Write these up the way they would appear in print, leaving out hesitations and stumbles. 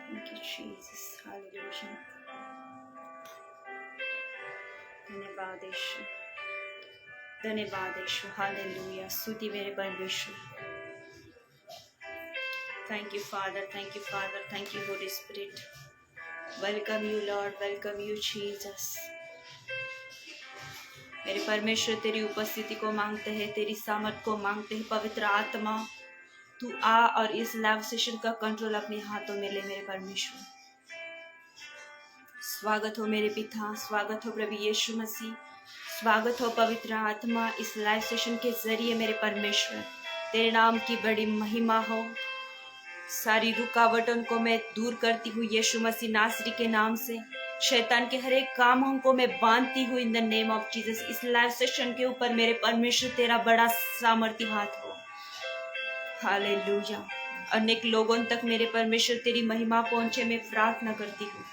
Thank you, Jesus. Hallelujah. धन्यवाद यीशु, धन्यवाद यीशु। Hallelujah. स्तुति मेरे परमेश्वर। Thank you, Father. Thank you, Father. Thank you, Holy Spirit. Welcome you, Lord. Welcome you, Jesus. मेरे परमेश्वर तेरी उपस्थिति को मांगते हैं, तेरी सामर्थ को मांगते हैं। पवित्र आत्मा तू आ और इस लाइव सेशन का कंट्रोल अपने हाथों में ले मेरे परमेश्वर। स्वागत हो मेरे पिता, स्वागत हो प्रभु यीशु मसीह, स्वागत हो पवित्र आत्मा इस लाइव सेशन के जरिए मेरे परमेश्वर। तेरे नाम की बड़ी महिमा हो। सारी रुकावटों को मैं दूर करती हूँ यीशु मसीह नासरी के नाम से। शैतान के हर एक कामों को मैं बांधती हूँ इन द नेम ऑफ जीसस। इस लाइव सेशन के ऊपर मेरे परमेश्वर तेरा बड़ा सामर्थ्य हाथ हो। हालेलुया। अनेक लोगों तक मेरे परमेश्वर तेरी महिमा पहुंचे, मैं प्रार्थना करती हूँ।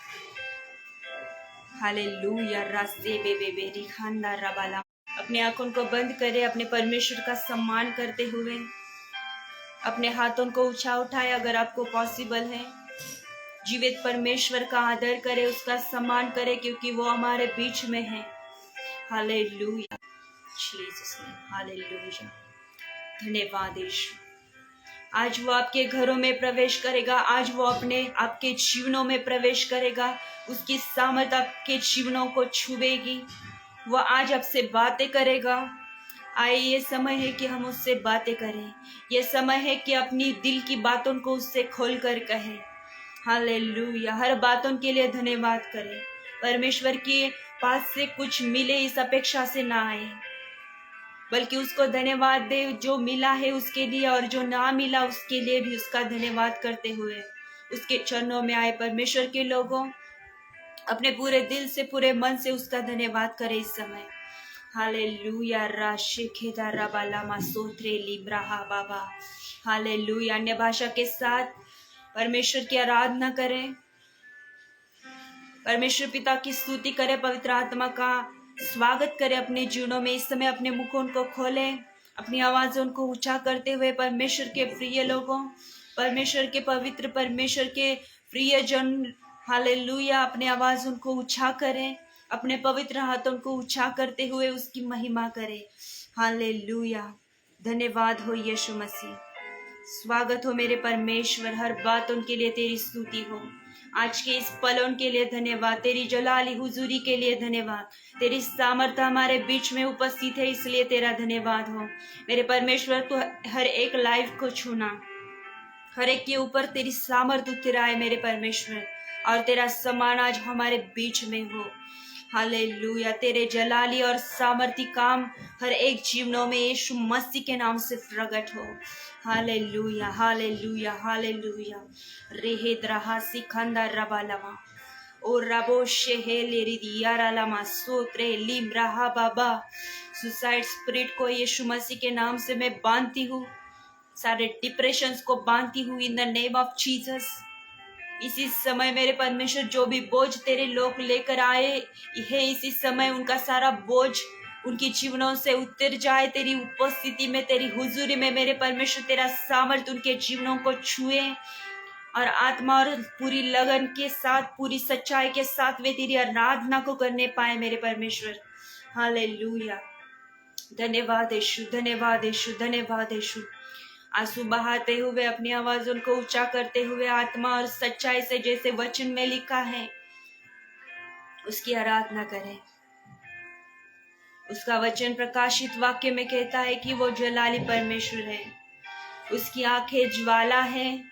हालेलुया। रास्ते बेबे रिखांदा रबाला। अपने आंखों को बंद करे, अपने परमेश्वर का सम्मान करते हुए अपने हाथों को ऊंचा उठाए अगर आपको पॉसिबल है। जीवित परमेश्वर का आदर करे, उसका सम्मान करे, क्योंकि वो हमारे बीच में है। Hallelujah Jesus name. हालेलुया। धन्यवाद यीशु। आज वो आपके घरों में प्रवेश करेगा, आज वो अपने आपके जीवनों में प्रवेश करेगा। उसकी सामर्थ आपके जीवनों को छुएगी। वो आज आपसे बातें करेगा। आए ये समय है कि हम उससे बातें करें। ये समय है कि अपनी दिल की बातों को उससे खोल कर कहें। हालेलुया। हर बातों के लिए धन्यवाद करें। परमेश्वर के पास से कुछ मिले इस अपेक्षा से ना आए, बल्कि उसको धन्यवाद दे जो मिला है उसके लिए, और जो ना मिला उसके लिए भी उसका धन्यवाद करते हुए उसके चरणों में आए। परमेश्वर के लोगों, अपने पूरे दिल से पूरे मन से उसका धन्यवाद करें इस समय। हालेलुया। राशि खेदारा बाला मासोत्रे लिब्राहा बाबा। हालेलुया। अन्य भाषा के साथ परमेश्वर की आराधना करें, परमेश्वर पिता की स्तुति करें, पवित्र आत्मा का स्वागत करें अपने जीवनों में। इस समय अपने मुखों को खोलें, अपनी आवाजों को ऊंचा करते हुए परमेश्वर के प्रिय लोगों, परमेश्वर के पवित्र, परमेश्वर के प्रिय जन, हालेलुया, अपने आवाजों को ऊंचा करें, अपने पवित्र हाथों को ऊंचा करते हुए उसकी महिमा करें। हालेलुया। धन्यवाद हो यीशु मसीह। स्वागत हो मेरे परमेश्वर। हर बातों के लिए तेरी स्तुति हो। आज के इस पलों के लिए धन्यवाद, तेरी जलाली हुजूरी के लिए धन्यवाद। तेरी सामर्थ्य हमारे बीच में उपस्थित है, इसलिए तेरा धन्यवाद हो मेरे परमेश्वर। तो हर एक लाइफ को छूना, हर एक के ऊपर तेरी सामर्थ्य उतराए मेरे परमेश्वर, और तेरा सम्मान आज हमारे बीच में हो। हालेलुया। तेरे जलाली और सामर्थ्य काम हर एक जीवनों में यीशु मसीह के नाम से प्रकट हो। हालेलुया। हालेलुया। हालेलुया। रेहेद्रहा सिखंदा रबालमा ओ रबो शेहेले रिदियारा लमा सोत्रे लिम्राहा बाबा। सुसाइड स्पिरिट को यीशु मसीह के नाम से मैं बांधती हूँ, सारे डिप्रेशंस को बांधती हूँ इन द नेम ऑफ जीसस। इसी समय मेरे परमेश्वर जो भी बोझ तेरे लोग लेकर आए है, इसी समय उनका सारा बोझ उनकी जीवनों से उतर जाए। तेरी उपस्थिति में, तेरी हुजूरी में मेरे परमेश्वर तेरा सामर्थ्य उनके जीवनों को छुए, और आत्मा और पूरी लगन के साथ, पूरी सच्चाई के साथ वे तेरी आराधना को करने पाए मेरे परमेश्वर। हालेलुया। धन्यवाद यीशु, धन्यवाद यीशु, धन्यवाद यीशु। आंसू बहाते हुए, अपनी आवाजों को ऊंचा करते हुए, आत्मा और सच्चाई से जैसे वचन में लिखा है उसकी आराधना करें। उसका वचन प्रकाशित वाक्य में कहता है कि वो जलाली परमेश्वर है, उसकी आंखें ज्वाला है,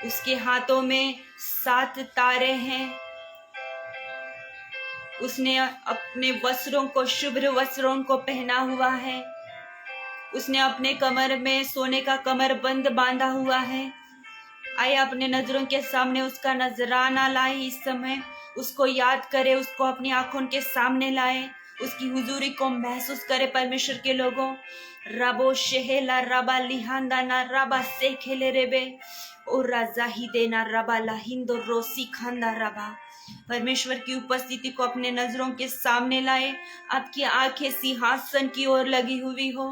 उसके हाथों में 7 तारे हैं। उसने अपने वस्त्रों को, शुभ्र वस्त्रों को पहना हुआ है। उसने अपने कमर में सोने का कमरबंद बांधा हुआ है। आइए अपने नजरों के सामने उसका नजराना लाए। इस समय उसको याद करे, उसको अपनी आंखों के सामने लाए, उसकी हुजूरी को महसूस करे। परमेश्वर के लोगों, रबो शेहेला रबा लिहांदा ना रबा से खेले रेबे ओ राजा ही देना रबा लाहिंदो रोसी खांदा रबा। परमेश्वर की उपस्थिति को अपने नजरों के सामने लाए। आपकी आंखें सिंहासन की ओर लगी हुई हो,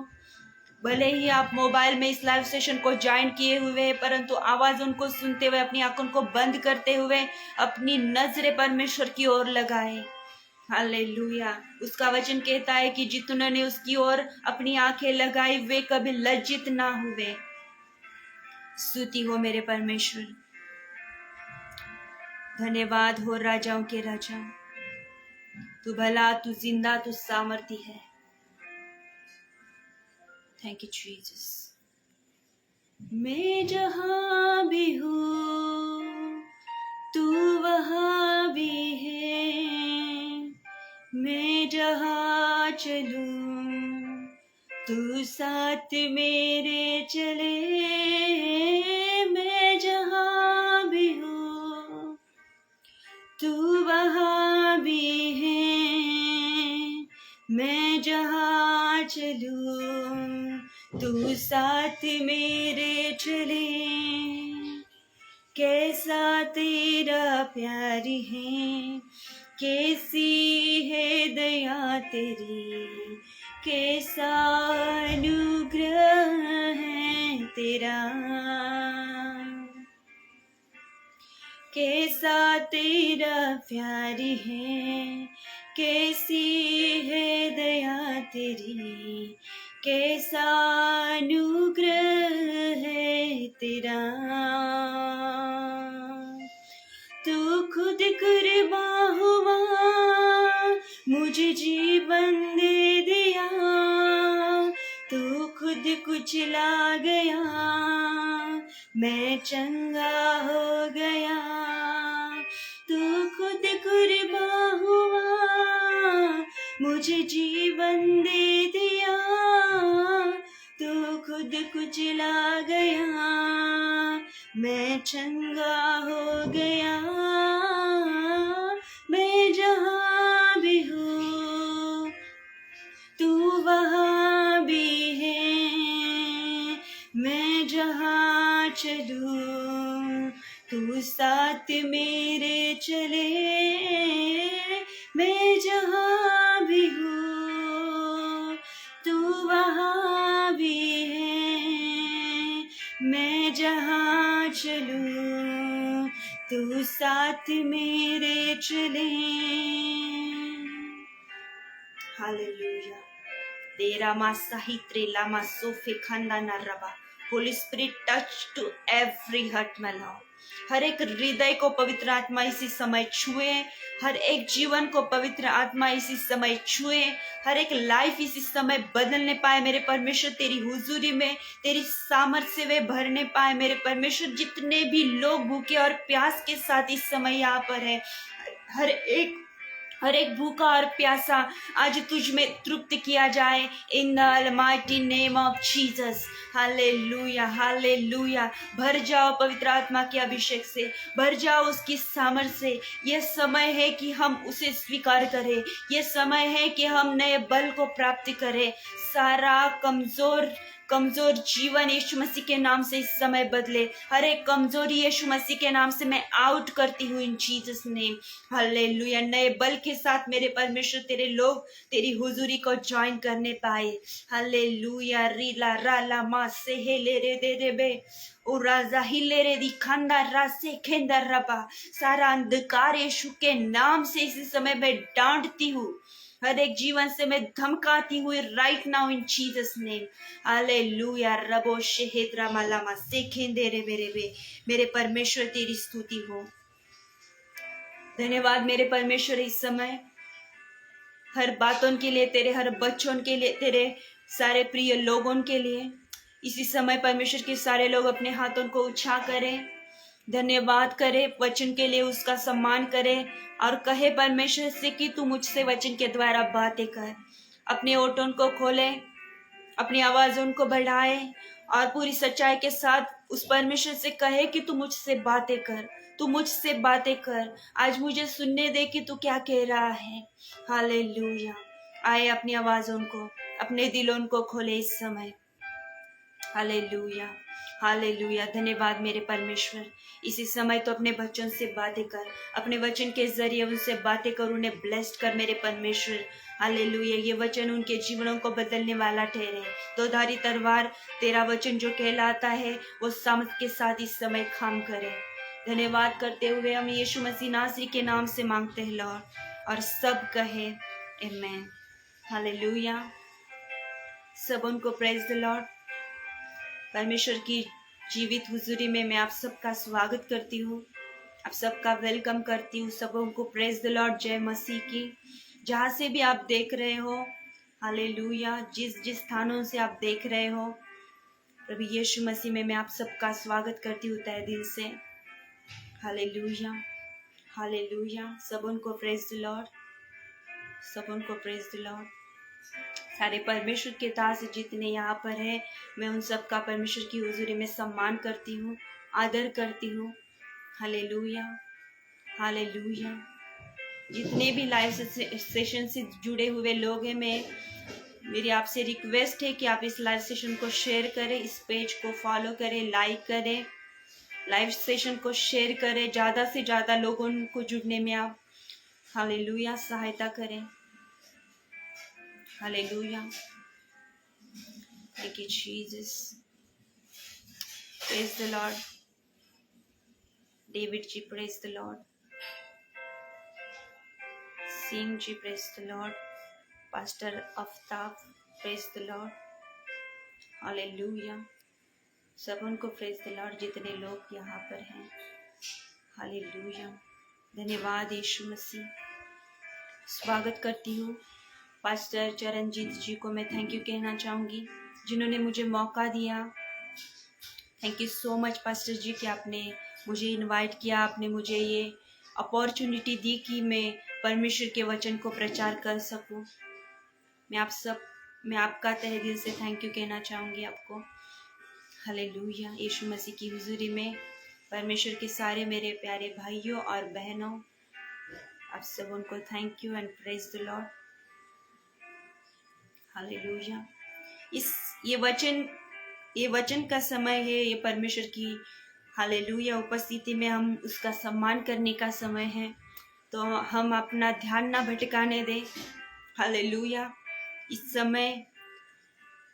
भले ही आप मोबाइल में इस लाइव सेशन को ज्वाइन किए हुए हैं, परंतु आवाज उनको सुनते हुए अपनी आंखों को बंद करते हुए अपनी नजरें परमेश्वर की ओर लगाए। हालेलुया। उसका वचन कहता है कि जितने उसकी ओर अपनी आंखें लगाई वे कभी लज्जित ना हुए। स्तुति हो मेरे परमेश्वर। धन्यवाद हो राजाओं के राजा। तू भला, तू जिंदा, तू सामर्थी है। Thank you Jesus. मैं जहां भी हूँ तू वहां भी है, मैं जहां चलूं तू साथ मेरे चले। मैं जहां भी हूँ तू वहां भी है, मैं जहां चलूं तू साथ मेरे चले। कैसा तेरा प्यार है, कैसी है दया तेरी, कैसा अनुग्रह है तेरा। कैसा तेरा प्यार है, कैसी है दया तेरी, कैसा अनुग्रह है तेरा। तू खुद कुर्बान हुआ, मुझे जीवन दे दिया। तू खुद कुचला गया, मैं चंगा हो गया। तू खुद कुर्बान हुआ, मुझे जीवन दे दिया। तू खुद कुचला गया, मैं चंगा हो गया। मैं जहां भी हूँ तू वहां भी है, मैं जहां चलूं तू साथ मेरे चले। मैं जहां भी हूँ तू वहां भी है, मैं जहां चलूं तू साथ मेरे चले। हालेलुया। तेरा मासा ही त्रेला मासो फेखंदा ना रबा। Holy spirit touch to every heart my lord. हर एक हृदय को पवित्र आत्मा इसी समय छुए, हर एक जीवन को पवित्र आत्मा इसी समय छुए, हर एक लाइफ इसी समय बदलने पाए मेरे परमेश्वर। तेरी हुजूरी में तेरी सामर्थ्य से वे भरने पाए मेरे परमेश्वर। जितने भी लोग भूखे और प्यास के साथ इस समय यहाँ पर है, हर एक भूखा और प्यासा आज तुझ में तृप्त किया जाए in the Almighty name of Jesus. Hallelujah, hallelujah. भर जाओ पवित्र आत्मा के अभिषेक से, भर जाओ उसकी सामर्थ्य से। यह समय है कि हम उसे स्वीकार करें, यह समय है कि हम नए बल को प्राप्त करें। सारा कमजोर जीवन यीशु मसीह के नाम से इस समय बदले। हर एक कमजोरी यीशु मसीह के नाम से मैं आउट करती हूँ इन जीसस नेम। हालेलुया। नए बल के साथ मेरे परमेश्वर तेरे लोग तेरी हुजूरी को ज्वाइन करने पाए। हालेलुया। रीला राला मा से हे ले रे दे रे बे उराजा हिले रे दी खंदा रासे खेंदा रबा। सारा अंधकार यीशु के नाम से इसी समय मैं डांटती हूँ, हर एक जीवन से मैं धमकाती हुई right now in Jesus name. Hallelujah. रबो शेहेद्रा मलामा सेखेंदे रे मेरे परमेश्वर तेरी स्तुति हो। धन्यवाद मेरे परमेश्वर इस समय हर बातों के लिए, तेरे हर बच्चों के लिए, तेरे सारे प्रिय लोगों के लिए। इसी समय परमेश्वर के सारे लोग अपने हाथों को उठा करें, धन्यवाद करे, वचन के लिए उसका सम्मान करे और कहे परमेश्वर से कि तू मुझसे वचन के द्वारा बातें कर। अपने ओठों को खोले, अपनी आवाजों को बढ़ाए और पूरी सच्चाई के साथ उस परमेश्वर से कहे कि तू मुझसे बातें कर, तू मुझसे बातें कर। आज मुझे सुनने दे कि तू क्या कह रहा है। हालेलुया। आए अपनी आवाजों को, अपने दिलों को खोले इस समय। हालेलुया। हालेलुया। धन्यवाद मेरे परमेश्वर। इसी समय तो अपने बच्चों से बातें कर, अपने वचन के जरिए उनसे बातें कर, उन्हें ब्लेस्ड कर मेरे परमेश्वर। हालेलुया। ये वचन उनके जीवनों को बदलने वाला ठहरे। दो धारी तलवार तेरा वचन जो कहलाता है वो सामर्थ के साथ इस समय काम करे। धन्यवाद करते हुए हम यीशु मसीह नासरी के नाम से मांगते हैं लॉर्ड, और सब कहे आमीन। हालेलुया। सब उनको प्रेज द लॉर्ड। परमेश्वर की जीवित हुजूरी में मैं आप सबका स्वागत करती हूँ, आप सबका वेलकम करती हूँ। सबों को प्रेज द लॉर्ड, जय मसीह की। जहाँ से भी आप देख रहे हो, हालेलुया, जिस जिस स्थानों से आप देख रहे हो, प्रभु यीशु मसीह में मैं आप सबका स्वागत करती हूँ तहे दिल से। Hallelujah, hallelujah. सबों को प्रेज द लॉर्ड, सबों को प्रेज द लॉर्ड। सारे परमेश्वर के दास जितने यहाँ पर है, मैं उन सब का परमेश्वर की हुजूरी में सम्मान करती हूँ, आदर करती हूँ। Hallelujah, hallelujah. जितने भी लाइव सेशन से जुड़े हुए लोग हैं, मेरी आपसे रिक्वेस्ट है कि आप इस लाइव सेशन को शेयर करें, इस पेज को फॉलो करें, लाइक करें, लाइव सेशन को शेयर करें, ज़्यादा से ज़्यादा लोगों को जुड़ने में आप हालेलुया सहायता करें। Hallelujah. Thank you, Jesus. Praise the Lord. David ji, praise the Lord. Singh ji, praise the Lord. Pastor Aftab, praise the Lord. Hallelujah. सब उनको praise the Lord जितने लोग यहाँ पर हैं। Hallelujah. धन्यवाद यीशु मसीह। स्वागत करती हूँ पास्टर चरणजीत जी को। मैं थैंक यू कहना चाहूँगी जिन्होंने मुझे मौका दिया। Thank you so much pastor ji कि आपने मुझे इनवाइट किया, आपने मुझे ये अपॉर्चुनिटी दी कि मैं परमेश्वर के वचन को प्रचार कर सकूं। मैं आपका तहे दिल से थैंक यू कहना चाहूँगी आपको। हालेलुया। यीशु मसीह की हुजूरी में परमेश्वर के सारे मेरे प्यारे भाइयों और बहनों, आप सब उनको thank you and praise the Lord. Hallelujah. ये वचन का समय है, ये परमेश्वर की हालेलुया उपस्थिति में हम उसका सम्मान करने का समय है। तो हम अपना ध्यान ना भटकाने दें। हालेलुया। इस समय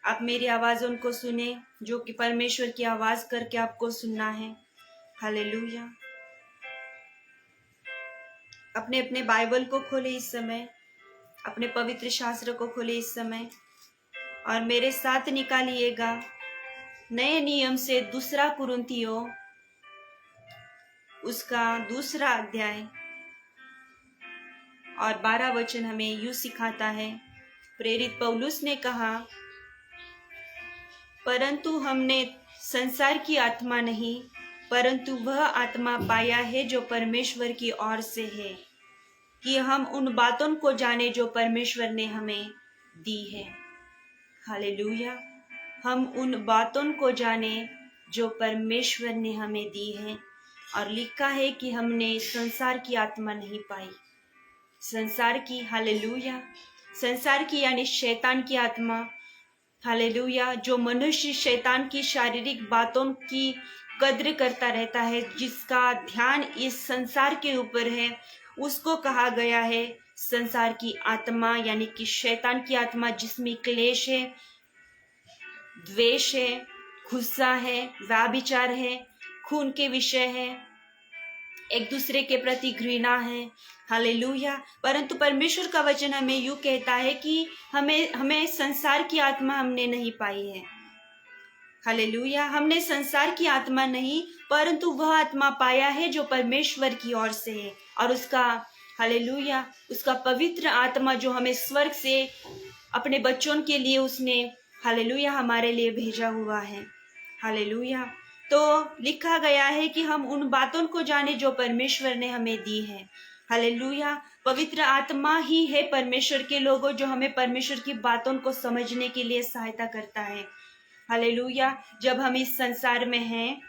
आप मेरी आवाज़ों को सुने, जो कि परमेश्वर की आवाज़ करके आपको सुनना है। हालेलुया। अपने अपने बाइबल को खोले इस समय, अपने पवित्र शास्त्र को खोले इस समय, और मेरे साथ निकालिएगा नए नियम से 2 कुरिन्थियों उसका 2 अध्याय और 12 वचन हमें यूं सिखाता है। प्रेरित पौलुस ने कहा, परंतु हमने संसार की आत्मा नहीं, परंतु वह आत्मा पाया है जो परमेश्वर की ओर से है, कि हम उन बातों को जाने जो परमेश्वर ने हमें दी है। हालेलुया। हम उन बातों को जाने जो परमेश्वर ने हमें दी है। और लिखा है कि हमने संसार की आत्मा नहीं पाई। संसार की, हालेलुया, संसार की यानी शैतान की आत्मा। हालेलुया। जो मनुष्य शैतान की शारीरिक बातों की कद्र करता रहता है, जिसका ध्यान इस संसार के ऊपर है, उसको कहा गया है संसार की आत्मा, यानी कि शैतान की आत्मा, जिसमें क्लेश है, द्वेष है, गुस्सा है, व्यभिचार है, खून के विषय है, एक दूसरे के प्रति घृणा है। हालेलुया। परंतु परमेश्वर का वचन हमें यूं कहता है कि हमें संसार की आत्मा हमने नहीं पाई है। हालेलुया। हमने संसार की आत्मा नहीं, परंतु वह आत्मा पाया है जो परमेश्वर की ओर से है, और उसका हालेलुया, उसका पवित्र आत्मा जो हमें स्वर्ग से अपने बच्चों के लिए उसने हालेलुया हमारे लिए भेजा हुआ है। हालेलुया। तो लिखा गया है कि हम उन बातों को जाने जो परमेश्वर ने हमें दी है। हालेलुया। पवित्र आत्मा ही है परमेश्वर के लोगों जो हमें परमेश्वर की बातों को समझने के लिए सहायता करता है। हालेलुया। जब हम इस संसार में हैं,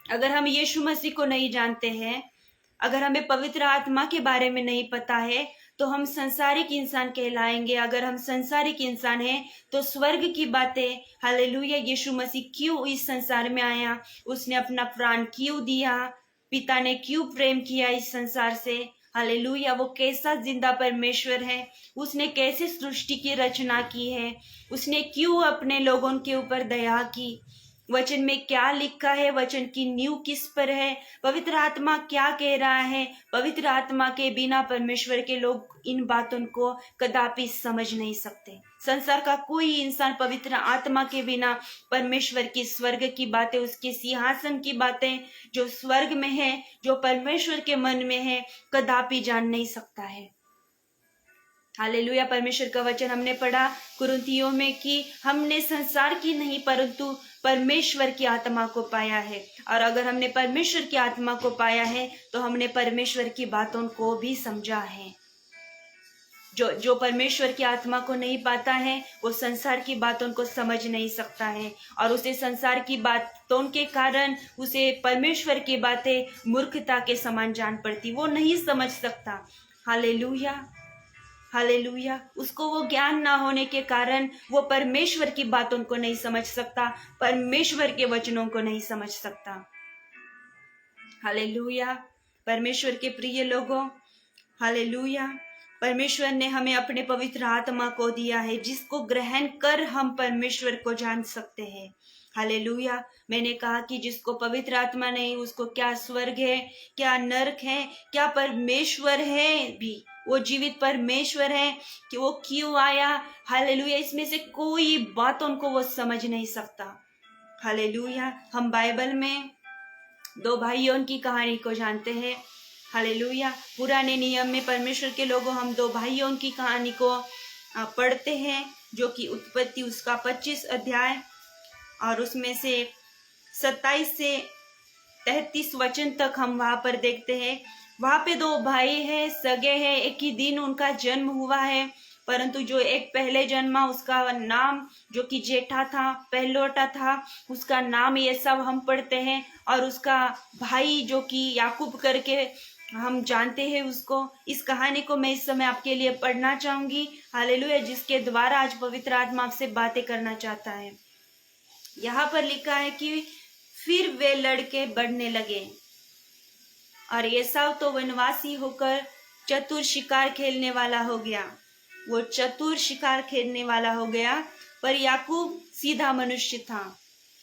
अगर हम यीशु मसीह को नहीं जानते हैं, अगर हमें पवित्र आत्मा के बारे में नहीं पता है, तो हम संसारिक इंसान कहलाएंगे। अगर हम संसारिक इंसान हैं तो स्वर्ग की बातें, हालेलुया, यीशु मसीह क्यों इस संसार में आया, उसने अपना प्राण क्यों दिया, पिता ने क्यों प्रेम किया इस संसार से, हालेलुया, वो कैसा जिंदा परमेश्वर है, उसने कैसे सृष्टि की रचना की है, उसने क्यों अपने लोगों के ऊपर दया की, वचन में क्या लिखा है, वचन की नींव किस पर है, पवित्र आत्मा क्या कह रहा है। पवित्र आत्मा के बिना परमेश्वर के लोग इन बातों को कदापि समझ नहीं सकते। संसार का कोई इंसान पवित्र आत्मा के बिना परमेश्वर की स्वर्ग की बातें, उसके सिंहासन की बातें जो स्वर्ग में है, जो परमेश्वर के मन में है, कदापि जान नहीं सकता है। हालेलुया। परमेश्वर का वचन हमने पढ़ा कुरिन्थियों में कि हमने संसार की नहीं परंतु परमेश्वर की आत्मा को पाया है। और अगर हमने परमेश्वर की आत्मा को पाया है तो हमने परमेश्वर की बातों को भी समझा है। जो परमेश्वर की आत्मा को नहीं पाता है वो संसार की बातों को समझ नहीं सकता है, और उसे संसार की बातों के कारण उसे परमेश्वर की बातें मूर्खता के समान जान पड़ती, वो नहीं समझ सकता। Hallelujah, hallelujah. उसको वो ज्ञान ना होने के कारण वो परमेश्वर की बातों को नहीं समझ सकता, परमेश्वर के वचनों को नहीं समझ सकता। हालेलुया। परमेश्वर के प्रिय लोगों, हालेलुया, परमेश्वर ने हमें अपने पवित्र आत्मा को दिया है जिसको ग्रहण कर हम परमेश्वर को जान सकते हैं। हालेलुया। मैंने कहा कि जिसको पवित्र आत्मा नहीं, उसको क्या स्वर्ग है, क्या नरक है, क्या परमेश्वर है भी, वो जीवित परमेश्वर है कि वो क्यों आया, हालेलुया, इसमें से कोई बातों को वो समझ नहीं सकता। हालेलुया। हम बाइबल में दो भाइयों की कहानी को जानते हैं। हालेलुया। पुराने नियम में परमेश्वर के लोगों, हम दो भाइयों की कहानी को पढ़ते हैं, जो कि उत्पत्ति उसका 25 अध्याय और उसमें से 27 से 33 वचन तक हम वहां पर देखते हैं। वहां पे दो भाई हैं, सगे हैं, एक ही दिन उनका जन्म हुआ है, परंतु जो एक पहले जन्मा उसका नाम जो कि जेठा था, पहलोटा था, उसका नाम एसाव हम पढ़ते हैं, और उसका भाई जो कि याकूब करके हम जानते हैं उसको। इस कहानी को मैं इस समय आपके लिए पढ़ना चाहूंगी, हालेलुया, जिसके द्वारा आज पवित्र आत्मा आपसे बातें करना चाहता है। यहाँ पर लिखा है कि फिर वे लड़के बढ़ने लगे और एसाव तो वनवासी होकर चतुर शिकार खेलने वाला हो गया। वो चतुर शिकार खेलने वाला हो गया, पर याकूब सीधा मनुष्य था।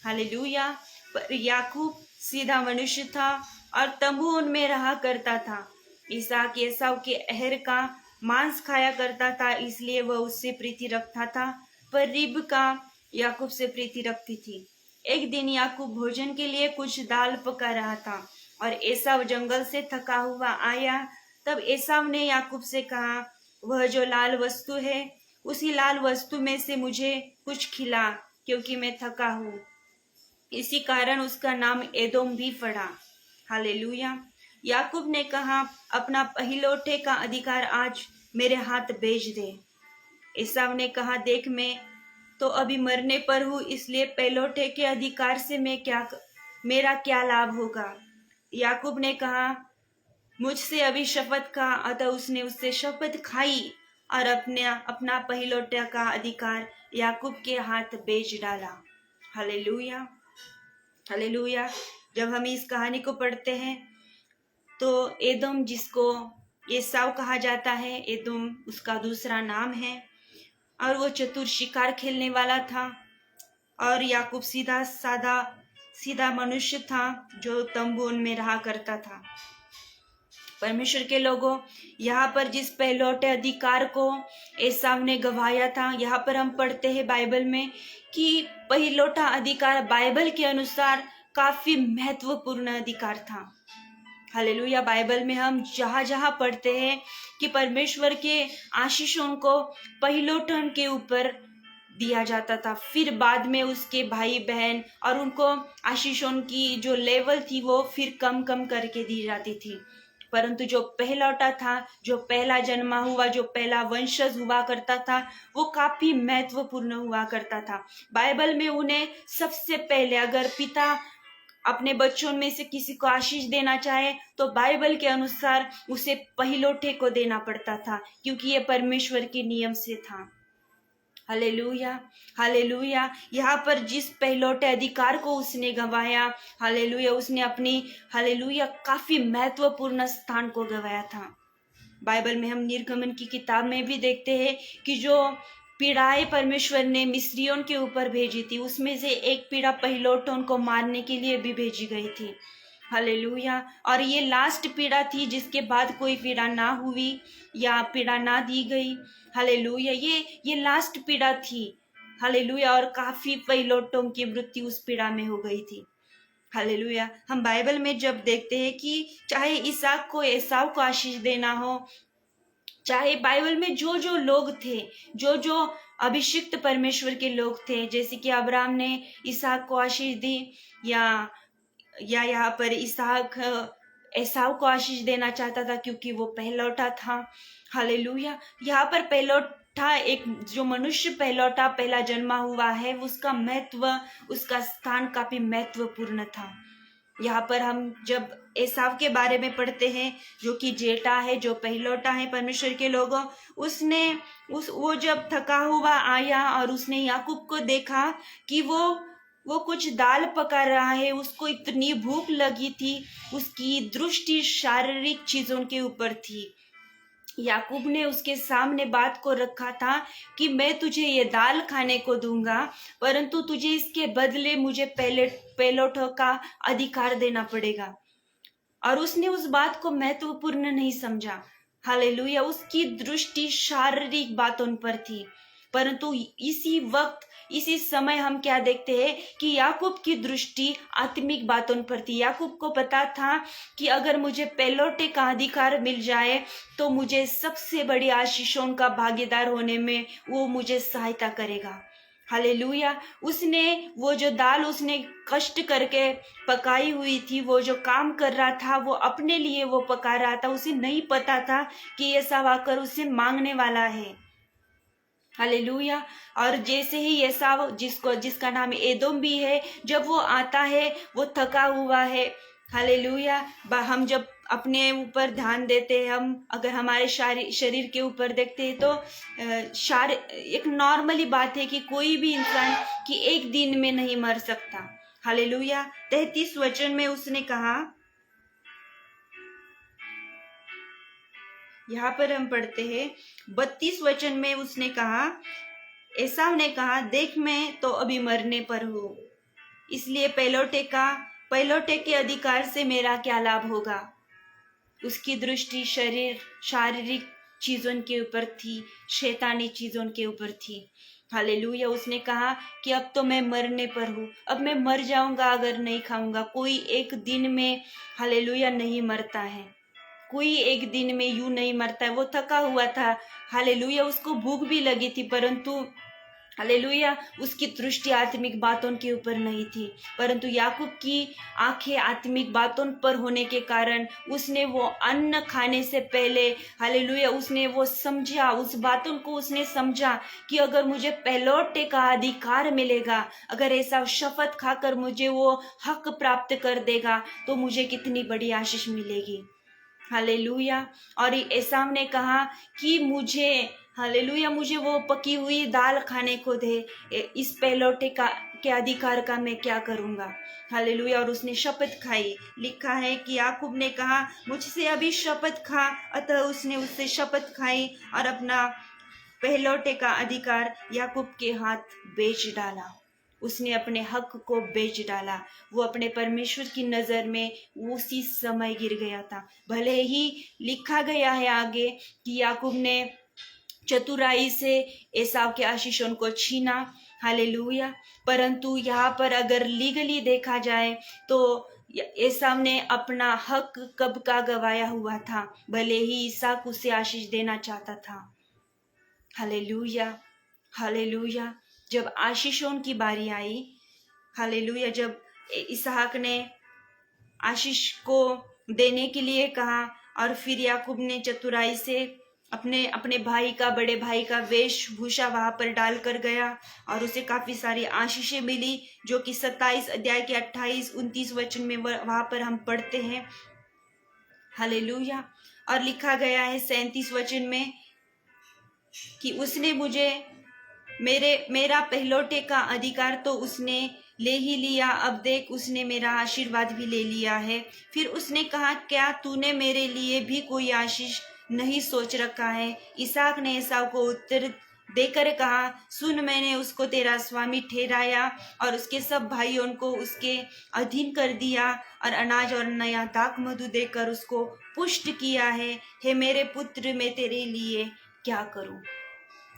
हालेलुया। पर याकूब सीधा मनुष्य था और तंबू उनमें रहा करता था। इसहाक एसाव के अहर का मांस खाया करता था, इसलिए वह उससे प्रीति रखता था, पर रिबका याकूब से प्रीति रखती थी। एक दिन याकूब भोजन के लिए कुछ दाल पका रहा था और एसाव जंगल से थका हुआ आया। तब एसाव ने याकूब से कहा, वह जो लाल वस्तु है, उसी लाल वस्तु में से मुझे कुछ खिला, क्योंकि मैं थका हूँ। इसी कारण उसका नाम एदोम भी पड़ा। हालेलुया। याकूब ने कहा, अपना पहिलौठे का अधिकार आज मेरे हाथ भेज दे। एसाव ने कहा, देख, मैं तो अभी मरने पर हूँ, इसलिए पहिलौठे के अधिकार से मेरा क्या लाभ होगा। याकूब ने कहा, मुझसे अभी शपथ खा। अतः उसने उससे शपथ खाई और अपना पहिलौठा का अधिकार याकूब के हाथ भेज डाला। Hallelujah, hallelujah. जब हम इस कहानी को पढ़ते हैं तो एदोम, जिसको एसाव कहा जाता है, एदोम उसका दूसरा नाम है, और वो चतुर शिकार खेलने वाला था, और याकूब सीधा मनुष्य था जो तंबू में रहा करता था। परमेश्वर के लोगों, यहाँ पर जिस पहिलौठे अधिकार को एसाव ने गवाया था, यहाँ पर हम पढ़ते हैं बाइबल में कि पहिलौठा अधिकार बाइबल के अनुसार काफी महत्वपूर्ण अधिकार था। हालेलुया। बाइबल में हम जहाँ जहाँ पढ़ते हैं कि परमेश्वर के आशीषों को पहिलौठन के ऊपर दिया जाता था, फिर बाद में उसके भाई बहन और उनको आशीषों की जो लेवल थी वो फिर कम कम करके दी जाती थी। परंतु जो पहलौठा था, जो पहला जन्मा हुआ, जो पहला वंशज हुआ करता था, वो काफी महत्वपूर्ण हुआ करता था। बाइबल में उन्हें सबसे पहले, अगर पिता अपने बच्चों में से किसी को आशीष देना चाहे तो बाइबल के अनुसार उसे पहिलौठे को देना पड़ता था, क्योंकि ये परमेश्वर के नियम से था। Hallelujah, hallelujah. यहाँ पर जिस पहिलौठे अधिकार को उसने गंवाया, हालेलुया, उसने अपनी, हालेलुया, काफी महत्वपूर्ण स्थान को गंवाया था। बाइबल में हम निर्गमन की किताब में भी देखते हैं कि जो पीड़ाएं परमेश्वर ने मिस्रियों के ऊपर भेजी थी, उसमें से एक पीड़ा पहिलौठों को मारने के लिए भी भेजी गई थी। हालेलुया। और ये लास्ट पीड़ा थी, जिसके बाद कोई पीड़ा ना हुई या पीड़ा ना दी गई। हालेलुया, ये लास्ट पीड़ा थी। हालेलुया। और काफी पहिलौठों की मृत्यु उस पीड़ा में हो गई थी। हालेलुया। हम बाइबल में जब देखते हैं कि चाहे इसहाक को एसाव को आशीष देना हो, चाहे बाइबल में जो जो लोग थे, जो जो अभिषिक्त परमेश्वर के लोग थे, जैसे कि अब्राहम ने इसहाक को आशीष दी, या यहाँ पर इसहाक एसाव को आशीष देना चाहता था क्योंकि वो पहलौठा था। हालेलुया। यहाँ पर पहलौठा, एक जो मनुष्य पहलौठा पहला जन्मा हुआ है, उसका महत्व, उसका स्थान काफी महत्वपूर्ण था। यहाँ पर हम जब एसाव के बारे में पढ़ते हैं, जो कि जेठा है, जो पहलौठा है परमेश्वर के लोगों, वो जब थका हुआ आया और उसने याकूब को देखा कि वो कुछ दाल पका रहा है, उसको इतनी भूख लगी थी, उसकी दृष्टि शारीरिक चीजों के ऊपर थी। याकूब ने उसके सामने बात को रखा था कि मैं तुझे ये दाल खाने को दूंगा, परंतु तुझे इसके बदले मुझे पहिलौठों का अधिकार देना पड़ेगा। और उसने उस बात को महत्वपूर्ण नहीं समझा। हालेलुया। उसकी दृष्टि शारीरिक बातों पर थी, परंतु इसी वक्त, इसी समय हम क्या देखते हैं कि याकूब की दृष्टि आत्मिक बातों पर थी। याकूब को पता था कि अगर मुझे पहिलौठे का अधिकार मिल जाए तो मुझे सबसे बड़ी आशीषों का भागीदार होने में वो मुझे सहायता करेगा। हालेलुया। उसने वो जो दाल उसने कष्ट करके पकाई हुई थी, वो जो काम कर रहा था, वो अपने लिए वो पका रहा था। उसे नहीं पता था कि ये सब आकर उसे मांगने वाला है। हालेलुया। और जैसे ही एसाव, जिसका नाम एदोम भी है, जब वो आता है, वो थका हुआ है। हालेलुया। हम जब अपने ऊपर ध्यान देते हैं, हम अगर हमारे शरीर के ऊपर देखते हैं तो एक नॉर्मली बात है कि कोई भी इंसान कि एक दिन में नहीं मर सकता। हालेलुया। 33 वचन में उसने कहा, यहाँ पर हम पढ़ते हैं 32 वचन में उसने कहा, एसाव ने कहा, देख मैं तो अभी मरने पर हूँ, इसलिए पहिलौठे के अधिकार से मेरा क्या लाभ होगा। उसकी दृष्टि शारीरिक चीजों के ऊपर थी, शैतानी चीजों के ऊपर थी। हालेलुया। उसने कहा कि अब तो मैं मरने पर हूँ, अब मैं मर जाऊंगा अगर नहीं खाऊंगा। कोई एक दिन में, हालेलुया, नहीं मरता है। कोई एक दिन में यूं नहीं मरता है। वो थका हुआ था। हालेलुया। उसको भूख भी लगी थी, परंतु हालेलुया, उसकी दृष्टि आत्मिक बातों के ऊपर नहीं थी, परंतु याकूब की आंखें आत्मिक बातों पर होने के कारण उसने वो अन्न खाने से पहले, हालेलुया, उसने वो समझा, उस बातों को उसने समझा कि अगर मुझे पहिलौठे का अधिकार मिलेगा, अगर ऐसा शपथ खाकर मुझे वो हक प्राप्त कर देगा, तो मुझे कितनी बड़ी आशीष मिलेगी। हालेलुया। और एसाव ने कहा कि मुझे, हालेलुया, मुझे वो पकी हुई दाल खाने को दे, इस पहिलौठे के अधिकार का मैं क्या करूंगा। हालेलुया। और उसने शपथ खाई। लिखा है कि याकूब ने कहा, मुझसे अभी शपथ खा। अतः उसने उससे शपथ खाई और अपना पहिलौठे का अधिकार याकूब के हाथ बेच डाला। उसने अपने हक को बेच डाला। वो अपने परमेश्वर की नजर में उसी समय गिर गया था। भले ही लिखा गया है आगे कि याकूब ने चतुराई से एसाव के आशीषों को छीना, हालेलुया, परंतु यहाँ पर अगर लीगली देखा जाए तो एसाव ने अपना हक कब का गवाया हुआ था, भले ही इसहाक उसे आशीष देना चाहता था। Hallelujah, hallelujah. जब आशीषों की बारी आई, हालेलुया, जब इसहाक ने आशीष को देने के लिए कहा और फिर याकूब ने चतुराई से अपने अपने भाई का, बड़े भाई का वेशभूषा वहां पर डाल कर गया और उसे काफी सारी आशीषें मिली, जो कि 27 अध्याय के 28-29 वचन में वहां पर हम पढ़ते हैं। हालेलुया। और लिखा गया है 37 वचन में कि उसने मुझे मेरा पहलौठे का अधिकार तो उसने ले ही लिया, अब देख उसने मेरा आशीर्वाद भी ले लिया है। फिर उसने कहा, क्या तूने मेरे लिए भी कोई आशीष नहीं सोच रखा है? इसहाक ने एसाव को उत्तर देकर कहा, सुन, मैंने उसको तेरा स्वामी ठहराया और उसके सब भाइयों को उसके अधीन कर दिया और अनाज और नया दाख मधु देकर उसको पुष्ट किया है। हे मेरे पुत्र, मैं तेरे लिए क्या करूं?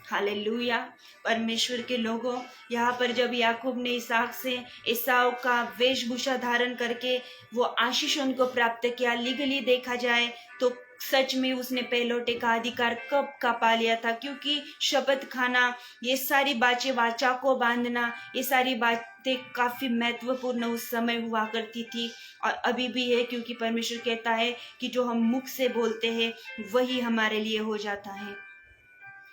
हालेलुया। परमेश्वर के लोगों, यहाँ पर जब याकूब ने इसहाक से एसाव का वेशभूषा धारण करके वो आशीष उनको प्राप्त किया, लीगली देखा जाए तो सच में उसने पहलौठे का अधिकार कब का पा लिया था, क्योंकि शपथ खाना, ये सारी बातें, वाचा को बांधना, ये सारी बातें काफी महत्वपूर्ण उस समय हुआ करती थी और अभी भी है, क्योंकि परमेश्वर कहता है कि जो हम मुख से बोलते हैं वही हमारे लिए हो जाता है।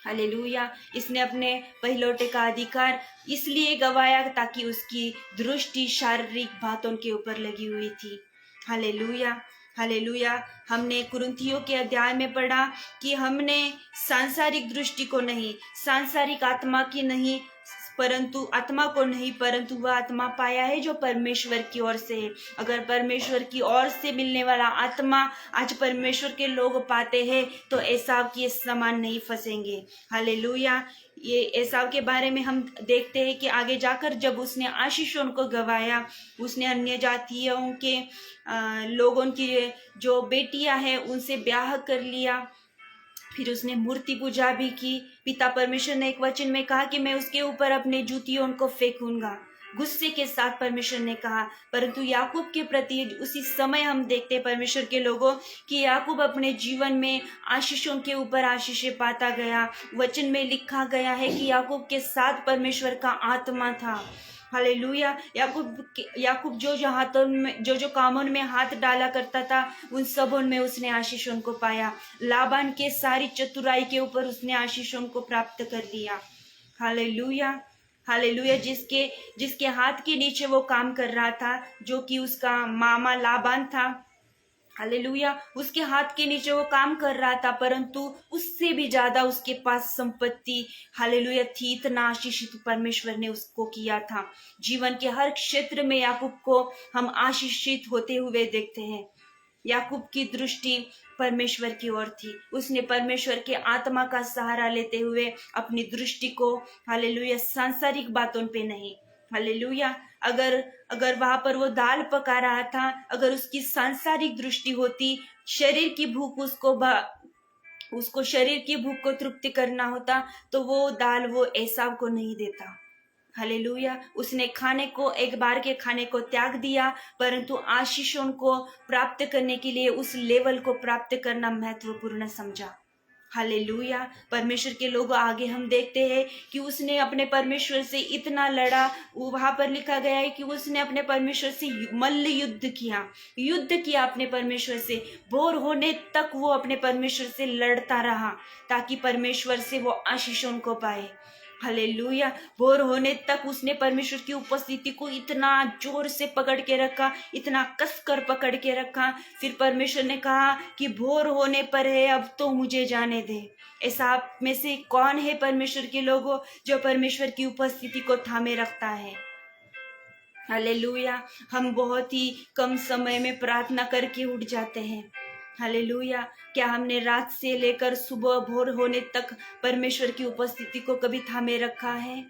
हालेलुया। इसने अपने पहलौठे का अधिकार इसलिए गवाया ताकि उसकी दृष्टि शारीरिक बातों के ऊपर लगी हुई थी। Hallelujah, hallelujah. हमने कुरिन्थियों के अध्याय में पढ़ा कि हमने सांसारिक दृष्टि को नहीं, सांसारिक आत्मा की नहीं, परंतु आत्मा को नहीं, परंतु वह आत्मा पाया है जो परमेश्वर की ओर से है। अगर परमेश्वर की ओर से मिलने वाला आत्मा आज परमेश्वर के लोग पाते हैं तो एसाव के समान नहीं फंसेंगे। हालेलुया। ये एसाव के बारे में हम देखते हैं कि आगे जाकर जब उसने आशीषों को गवाया, उसने अन्य जातियों के लोगों की जो बेटियां हैं उनसे ब्याह कर लिया, फिर उसने मूर्ति पूजा भी की। पिता परमेश्वर ने एक वचन में कहा कि मैं उसके ऊपर अपने जूतियों को फेंकूंगा, गुस्से के साथ परमेश्वर ने कहा। परंतु याकूब के प्रति उसी समय हम देखते हैं परमेश्वर के लोगों कि याकूब अपने जीवन में आशीषों के ऊपर आशीषें पाता गया। वचन में लिखा गया है कि याकूब के साथ परमेश्वर का आत्मा था। हालेलुया। याकूब जो हाथों में जो कामों में हाथ डाला करता था उन सबों में उसने आशीषों को पाया। लाबान के सारी चतुराई के ऊपर उसने आशीषों को प्राप्त कर लिया। Hallelujah, hallelujah. जिसके हाथ के नीचे वो काम कर रहा था, जो कि उसका मामा लाबान था, हालेलुया, उसके हाथ के नीचे वो काम कर रहा था, परंतु उससे भी ज्यादा उसके पास संपत्ति, हालेलुया, थी। इतना आशीषित परमेश्वर ने उसको किया था। जीवन के हर क्षेत्र में याकूब को हम आशीषित होते हुए देखते हैं। याकूब की दृष्टि परमेश्वर की ओर थी। उसने परमेश्वर के आत्मा का सहारा लेते हुए अपनी दृष्टि को, हालेलुया, सांसारिक बातों पे नहीं, हालेलुया, अगर वहां पर वो दाल पका रहा था, अगर उसकी सांसारिक दृष्टि होती, शरीर की भूख उसको शरीर की भूख को तृप्ति करना होता, तो वो दाल वो एसाव को नहीं देता। हालेलुया। उसने खाने को, एक बार के खाने को त्याग दिया, परंतु आशीषों को प्राप्त करने के लिए उस लेवल को प्राप्त करना महत्वपूर्ण समझा। हालेलुया। परमेश्वर के लोग आगे हम देखते हैं कि उसने अपने परमेश्वर से इतना लड़ा। वहां पर लिखा गया है कि उसने अपने परमेश्वर से मल्ल युद्ध किया अपने परमेश्वर से। बोर होने तक वो अपने परमेश्वर से लड़ता रहा ताकि परमेश्वर से वो आशीषों को पाए। हालेलुया। बोर होने तक उसने परमेश्वर की उपस्थिति को इतना जोर से पकड़ के रखा, इतना कसकर पकड़ के रखा। फिर परमेश्वर ने कहा कि बोर होने पर है, अब तो मुझे जाने दे। ऐसा आप में से कौन है परमेश्वर के लोगों जो परमेश्वर की उपस्थिति को थामे रखता है? हालेलुया। हम बहुत ही कम समय में प्रार्थना करके उठ जाते हैं। हालेलुया। क्या हमने रात से लेकर सुबह भोर होने तक परमेश्वर की उपस्थिति को कभी थामे रखा है?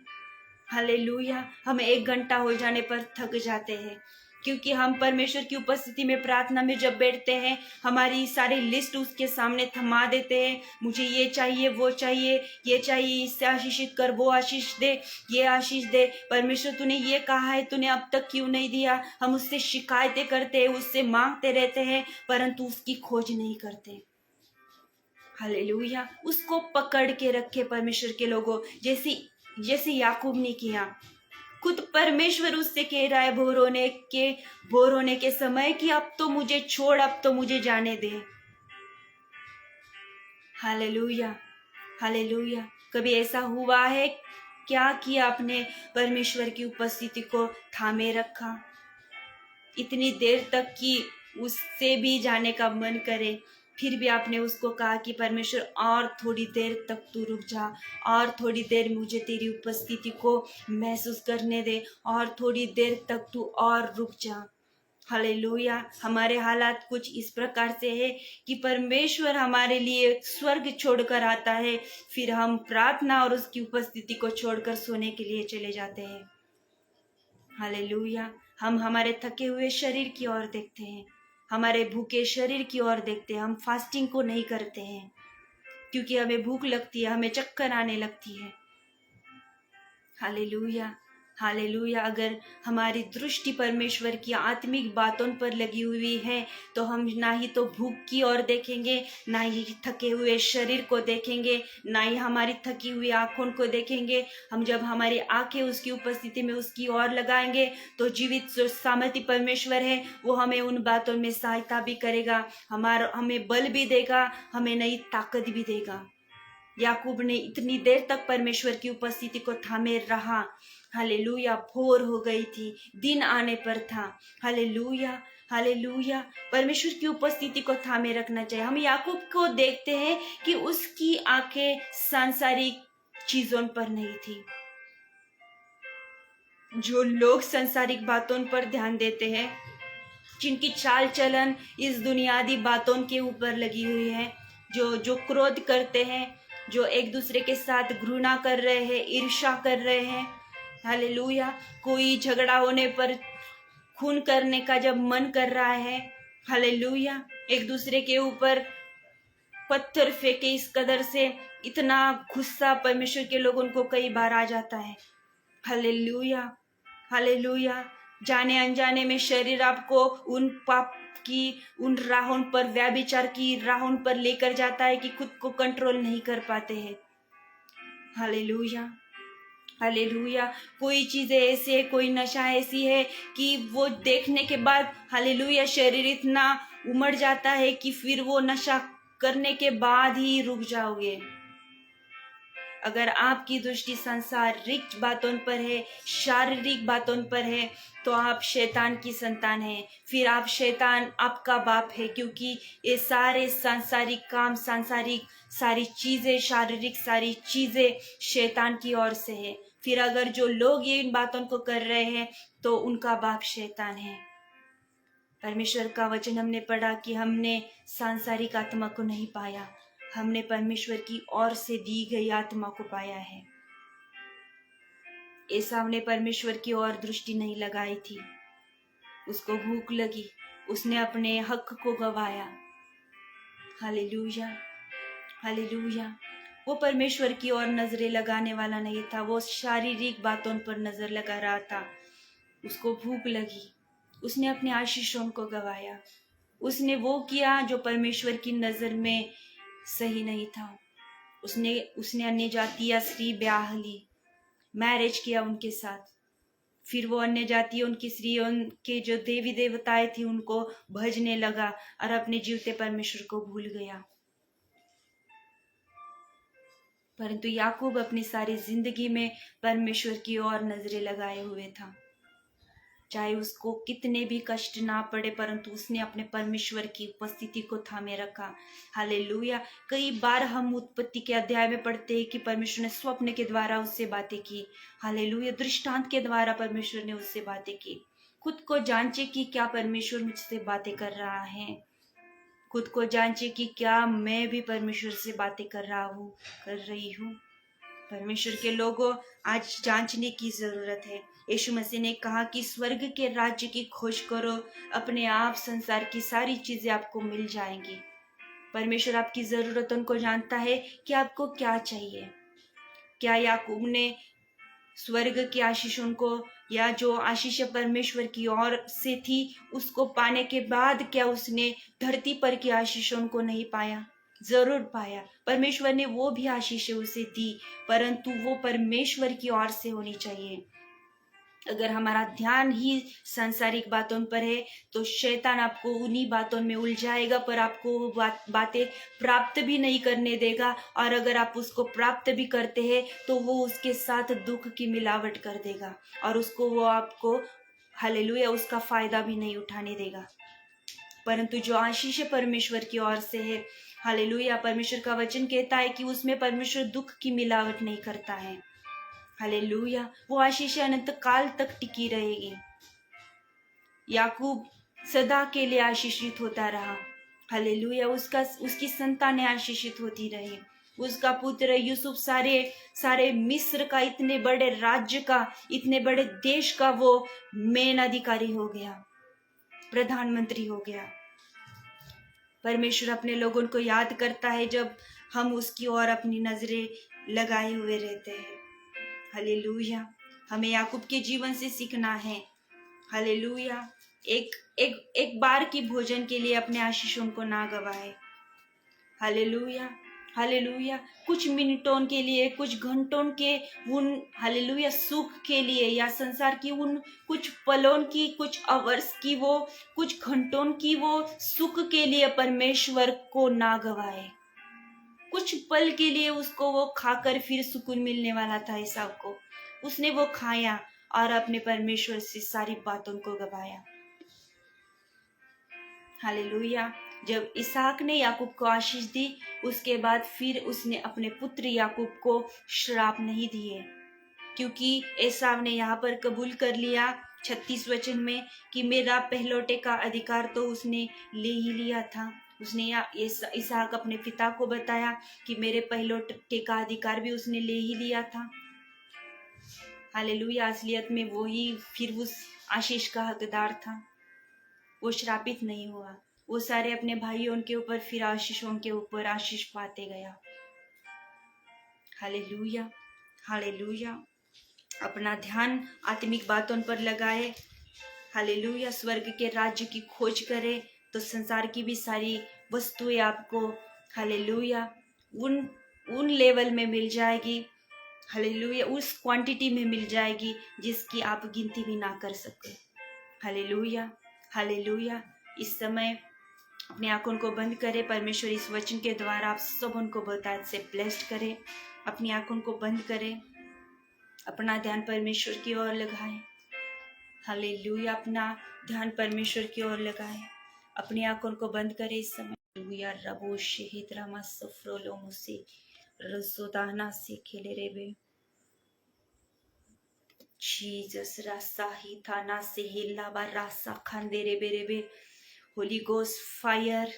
हालेलुया। हम 1 घंटा हो जाने पर थक जाते हैं, क्योंकि हम परमेश्वर की उपस्थिति में प्रार्थना में जब बैठते हैं, हमारी सारी लिस्ट उसके सामने थमा देते हैं। मुझे ये चाहिए, वो चाहिए, ये चाहिए, इससे आशीषित कर, वो आशीष दे, ये आशीष दे। परमेश्वर तूने ये कहा है, तूने अब तक क्यों नहीं दिया? हम उससे शिकायतें करते हैं, उससे मांगते रहते हैं, परंतु उसकी खोज नहीं करते। हालेलुया। उसको पकड़ के रखे परमेश्वर के लोगों, जैसे याकूब ने किया। खुद परमेश्वर उससे कह रहा है भोर होने के समय कि अब तो मुझे छोड़, अब तो मुझे जाने दे। Hallelujah, hallelujah. कभी ऐसा हुआ है क्या कि आपने परमेश्वर की उपस्थिति को थामे रखा इतनी देर तक कि उससे भी जाने का मन करे, फिर भी आपने उसको कहा कि परमेश्वर और थोड़ी देर तक तू रुक जा, और थोड़ी देर मुझे तेरी उपस्थिति को महसूस करने दे, और थोड़ी देर तक तू और रुक जा। हालेलुया। हमारे हालात कुछ इस प्रकार से है कि परमेश्वर हमारे लिए स्वर्ग छोड़कर आता है, फिर हम प्रार्थना और उसकी उपस्थिति को छोड़कर सोने के लिए चले जाते हैं। हालेलुया। हम हमारे थके हुए शरीर की ओर देखते हैं, हमारे भूखे शरीर की ओर देखते हैं। हम फास्टिंग को नहीं करते हैं क्योंकि हमें भूख लगती है, हमें चक्कर आने लगती है। Hallelujah, hallelujah. अगर हमारी दृष्टि परमेश्वर की आत्मिक बातों पर लगी हुई है तो हम ना ही तो भूख की ओर देखेंगे, ना ही थके हुए शरीर को देखेंगे, ना ही हमारी थकी हुई आंखों को देखेंगे। हम जब हमारी आंखें उसकी उपस्थिति में उसकी ओर लगाएंगे तो जीवित जो सामर्थी परमेश्वर है वो हमें उन बातों में सहायता भी करेगा, हमें बल भी देगा, हमें नई ताकत भी देगा। याकूब ने इतनी देर तक परमेश्वर की उपस्थिति को थामे रहा। हालेलुया। भोर हो गई थी, दिन आने पर था। Hallelujah, hallelujah. परमेश्वर की उपस्थिति को थामे रखना चाहिए। हम याकूब को देखते हैं कि उसकी आंखें सांसारिक चीजों पर नहीं थी। जो लोग सांसारिक बातों पर ध्यान देते हैं, जिनकी चाल चलन इस दुनियादी बातों के ऊपर लगी हुई है, जो क्रोध करते हैं, जो एक दूसरे के साथ घृणा कर रहे हैं, ईर्ष्या कर रहे हैं। हालेलुया। कोई झगड़ा होने पर खून करने का जब मन कर रहा है, हालेलुया, एक दूसरे के ऊपर पत्थर फेंके, इस कदर से इतना गुस्सा परमेश्वर के लोगों को कई बार आ जाता है। Hallelujah, hallelujah. जाने अनजाने में शरीर आपको उन पाप की, उन राहों पर, व्यभिचार की राहों पर लेकर जाता है कि खुद को कंट्रोल नहीं कर पाते हैं। Hallelujah, hallelujah. कोई चीजें ऐसी है, कोई नशा ऐसी है कि वो देखने के बाद हालेलुया शरीर इतना उमड़ जाता है कि फिर वो नशा करने के बाद ही रुक जाओगे। अगर आपकी दृष्टि सांसारिक बातों पर है, शारीरिक बातों पर है, तो आप शैतान की संतान हैं। फिर आप शैतान आपका बाप है, क्योंकि ये सारे सांसारिक काम, सांसारिक सारी चीजें, शारीरिक सारी चीजें शैतान की ओर से है। फिर अगर जो लोग ये इन बातों को कर रहे हैं तो उनका बाप शैतान है। परमेश्वर का वचन हमने पढ़ा कि हमने सांसारिक आत्मा को नहीं पाया, हमने परमेश्वर की ओर से दी गई आत्मा को पाया है। एसाव ने परमेश्वर की ओर दृष्टि नहीं लगाई थी, उसको भूख लगी, उसने अपने हक को गवाया। Hallelujah, hallelujah. वो परमेश्वर की ओर नजरें लगाने वाला नहीं था, वो शारीरिक बातों पर नजर लगा रहा था। उसको भूख लगी, उसने अपने आशीषों को गवाया, उसने वो किया जो परमेश्वर की नजर में सही नहीं था। उसने अन्य जातीय स्त्री ब्याह ली, मैरिज किया उनके साथ। फिर वो अन्य जातीय उनकी स्त्रियों के जो देवी देवताएं थी उनको भजने लगा और अपने जीवते परमेश्वर को भूल गया। परंतु याकूब अपनी सारी जिंदगी में परमेश्वर की ओर नजरें लगाए हुए था, चाहे उसको कितने भी कष्ट ना पड़े, परंतु उसने अपने परमेश्वर की उपस्थिति को थामे रखा। हालेलुया। कई बार हम उत्पत्ति के अध्याय में पढ़ते हैं कि परमेश्वर ने स्वप्न के द्वारा उससे बातें की। हालेलुया। दृष्टांत के द्वारा परमेश्वर ने उससे बातें की। खुद को जांचे कि क्या परमेश्वर मुझसे बातें कर रहा है, खुद को जांचे कि क्या मैं भी परमेश्वर से बातें कर रही हूँ। परमेश्वर के लोगों, आज जांचने की जरूरत है। यीशु मसीह ने कहा कि स्वर्ग के राज्य की खोज करो, अपने आप संसार की सारी चीजें आपको मिल जाएंगी। परमेश्वर आपकी जरूरतों को जानता है कि आपको क्या चाहिए। क्या याकूब ने स्वर्ग की आशीषों को, या जो आशीष परमेश्वर की ओर से थी, उसको पाने के बाद क्या उसने धरती पर की आशीषों को नहीं पाया? जरूर पाया। परमेश्वर ने वो भी आशीष उसे दी, परंतु वो परमेश्वर की ओर से होनी चाहिए। अगर हमारा ध्यान ही सांसारिक बातों पर है तो शैतान आपको उन्हीं बातों में उलझाएगा, पर आपको वो बातें प्राप्त भी नहीं करने देगा। और अगर आप उसको प्राप्त भी करते हैं तो वो उसके साथ दुख की मिलावट कर देगा और उसको वो आपको हालेलुया उसका फायदा भी नहीं उठाने देगा। परंतु जो आशीष परमेश्वर की ओर से है, हालेलुया, परमेश्वर का वचन कहता है कि उसमें परमेश्वर दुख की मिलावट नहीं करता है। हालेलुया, वो आशीष अनंत काल तक टिकी रहेगी। याकूब सदा के लिए आशीषित होता रहा। हालेलुया, उसकी संतानें आशीषित होती रही। उसका पुत्र यूसुफ सारे मिस्र का, इतने बड़े राज्य का, इतने बड़े देश का वो मेन अधिकारी हो गया, प्रधानमंत्री हो गया। परमेश्वर अपने लोगों को याद करता है जब हम उसकी ओर अपनी नजरें लगाए हुए रहते हैं। हालेलुया, हमें याकूब के जीवन से सीखना है। हालेलुया, एक बार की भोजन के लिए अपने आशीषों को ना गवाए। हालेलुया, हालेलुया, कुछ मिनटों के लिए, कुछ घंटों के उन हालेलुया सुख के लिए, या संसार की उन कुछ पलों की, कुछ आवर्स की, वो कुछ घंटों की वो सुख के लिए परमेश्वर को ना गवाए। कुछ पल के लिए उसको वो खाकर फिर सुकून मिलने वाला था ईसाक को, उसने वो खाया और अपने परमेश्वर से सारी बातों को गवाया। हालेलुया, जब इसहाक ने याकूब को आशीष दी, उसके बाद फिर उसने अपने पुत्र याकूब को श्राप नहीं दिए, क्योंकि एसाव ने यहाँ पर कबूल कर लिया 36 वचन में कि मेरा पहलौटे का अधिकार तो उसने ले ही लिया था। उसने इसहाक अपने पिता को बताया कि मेरे पहलौटे का अधिकार भी उसने ले ही लिया था। हालेलुया, असलियत में वो ही फिर उस आशीष का हकदार था। वो श्रापित नहीं हुआ, वो सारे अपने भाइयों के ऊपर फिर आशीषों के ऊपर आशीष पाते गया। हालेलुया, हालेलुया, अपना ध्यान आत्मिक बातों पर लगाए। हालेलुया, स्वर्ग के राज्य की खोज करे तो संसार की भी सारी वस्तुएं आपको हालेलुया उन लेवल में मिल जाएगी। हालेलुया, उस क्वांटिटी में मिल जाएगी जिसकी आप गिनती भी ना कर सके। हालेलुया, हालेलुया, इस समय अपनी आंखों को बंद करें। परमेश्वर इस वचन के द्वारा आप सब उनको बहुत से ब्लेस्ड करें। अपनी आंखों को बंद करें, अपना ध्यान परमेश्वर की ओर लगाएं। हालेलुया, अपना ध्यान परमेश्वर की ओर लगाएं। अपनी आंखों को बंद करें इस समय। हालेलुया, रबो शेहिद्रामा सफ्रोलो मुसे रसोदाना से खेले रेबे जीसस रासा ही थाना से हिलावा रासा खांदे रेबे रेबे होली गोस्ट फायर।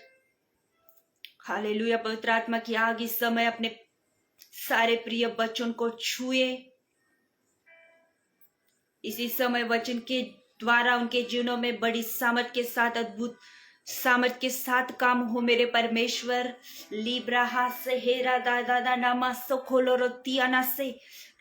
हालेलुया, पवित्र आत्मा की आग इस समय अपने सारे प्रिय बच्चों को छुए। इसी समय वचन के द्वारा उनके जीवनों में बड़ी सामर्थ के साथ, अद्भुत सामर्थ के साथ काम हो मेरे परमेश्वर। लिब्राहा से हेरा दादा दा नामा सो खोलो रोतियाना से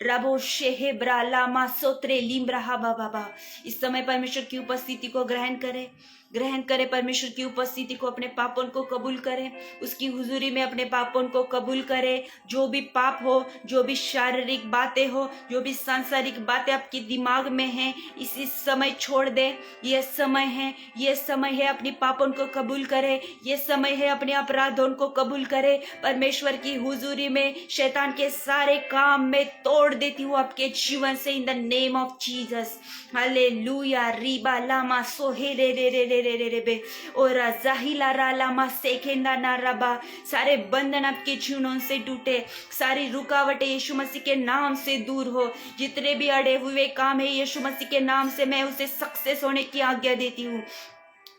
रबो शेहे ब्रालामा सोत्रे लिम्ब्राहा बाबा। इस समय परमेश्वर की उपस्थिति को ग्रहण करें, ग्रहण करें। परमेश्वर की उपस्थिति को, अपने पापों को कबूल करें, उसकी हुजूरी में अपने पापों को कबूल करें। जो भी पाप हो, जो भी शारीरिक बातें हो, जो भी सांसारिक बातें आपके दिमाग में हैं, इसी समय छोड़ दे। ये समय है, ये समय है अपनी पापों को कबूल करें, ये समय है अपने अपराधों को कबूल करें। परमेश्वर की हुजूरी में शैतान के सारे काम में तोड़ देती हूँ आपके जीवन से, in the name of Jesus. Hallelujah, रिबा लामा सोहे रे रे रे रे रे रे रे बे और जाहिला रालामा सेखेंदा ना रबा। सारे बंधन आपके जीवनों से टूटे, सारी रुकावटें यीशु मसीह के नाम से दूर हो। जितने भी अड़े हुए काम है यीशु मसीह के नाम से मैं उसे सक्सेस होने की आज्ञा देती हूँ।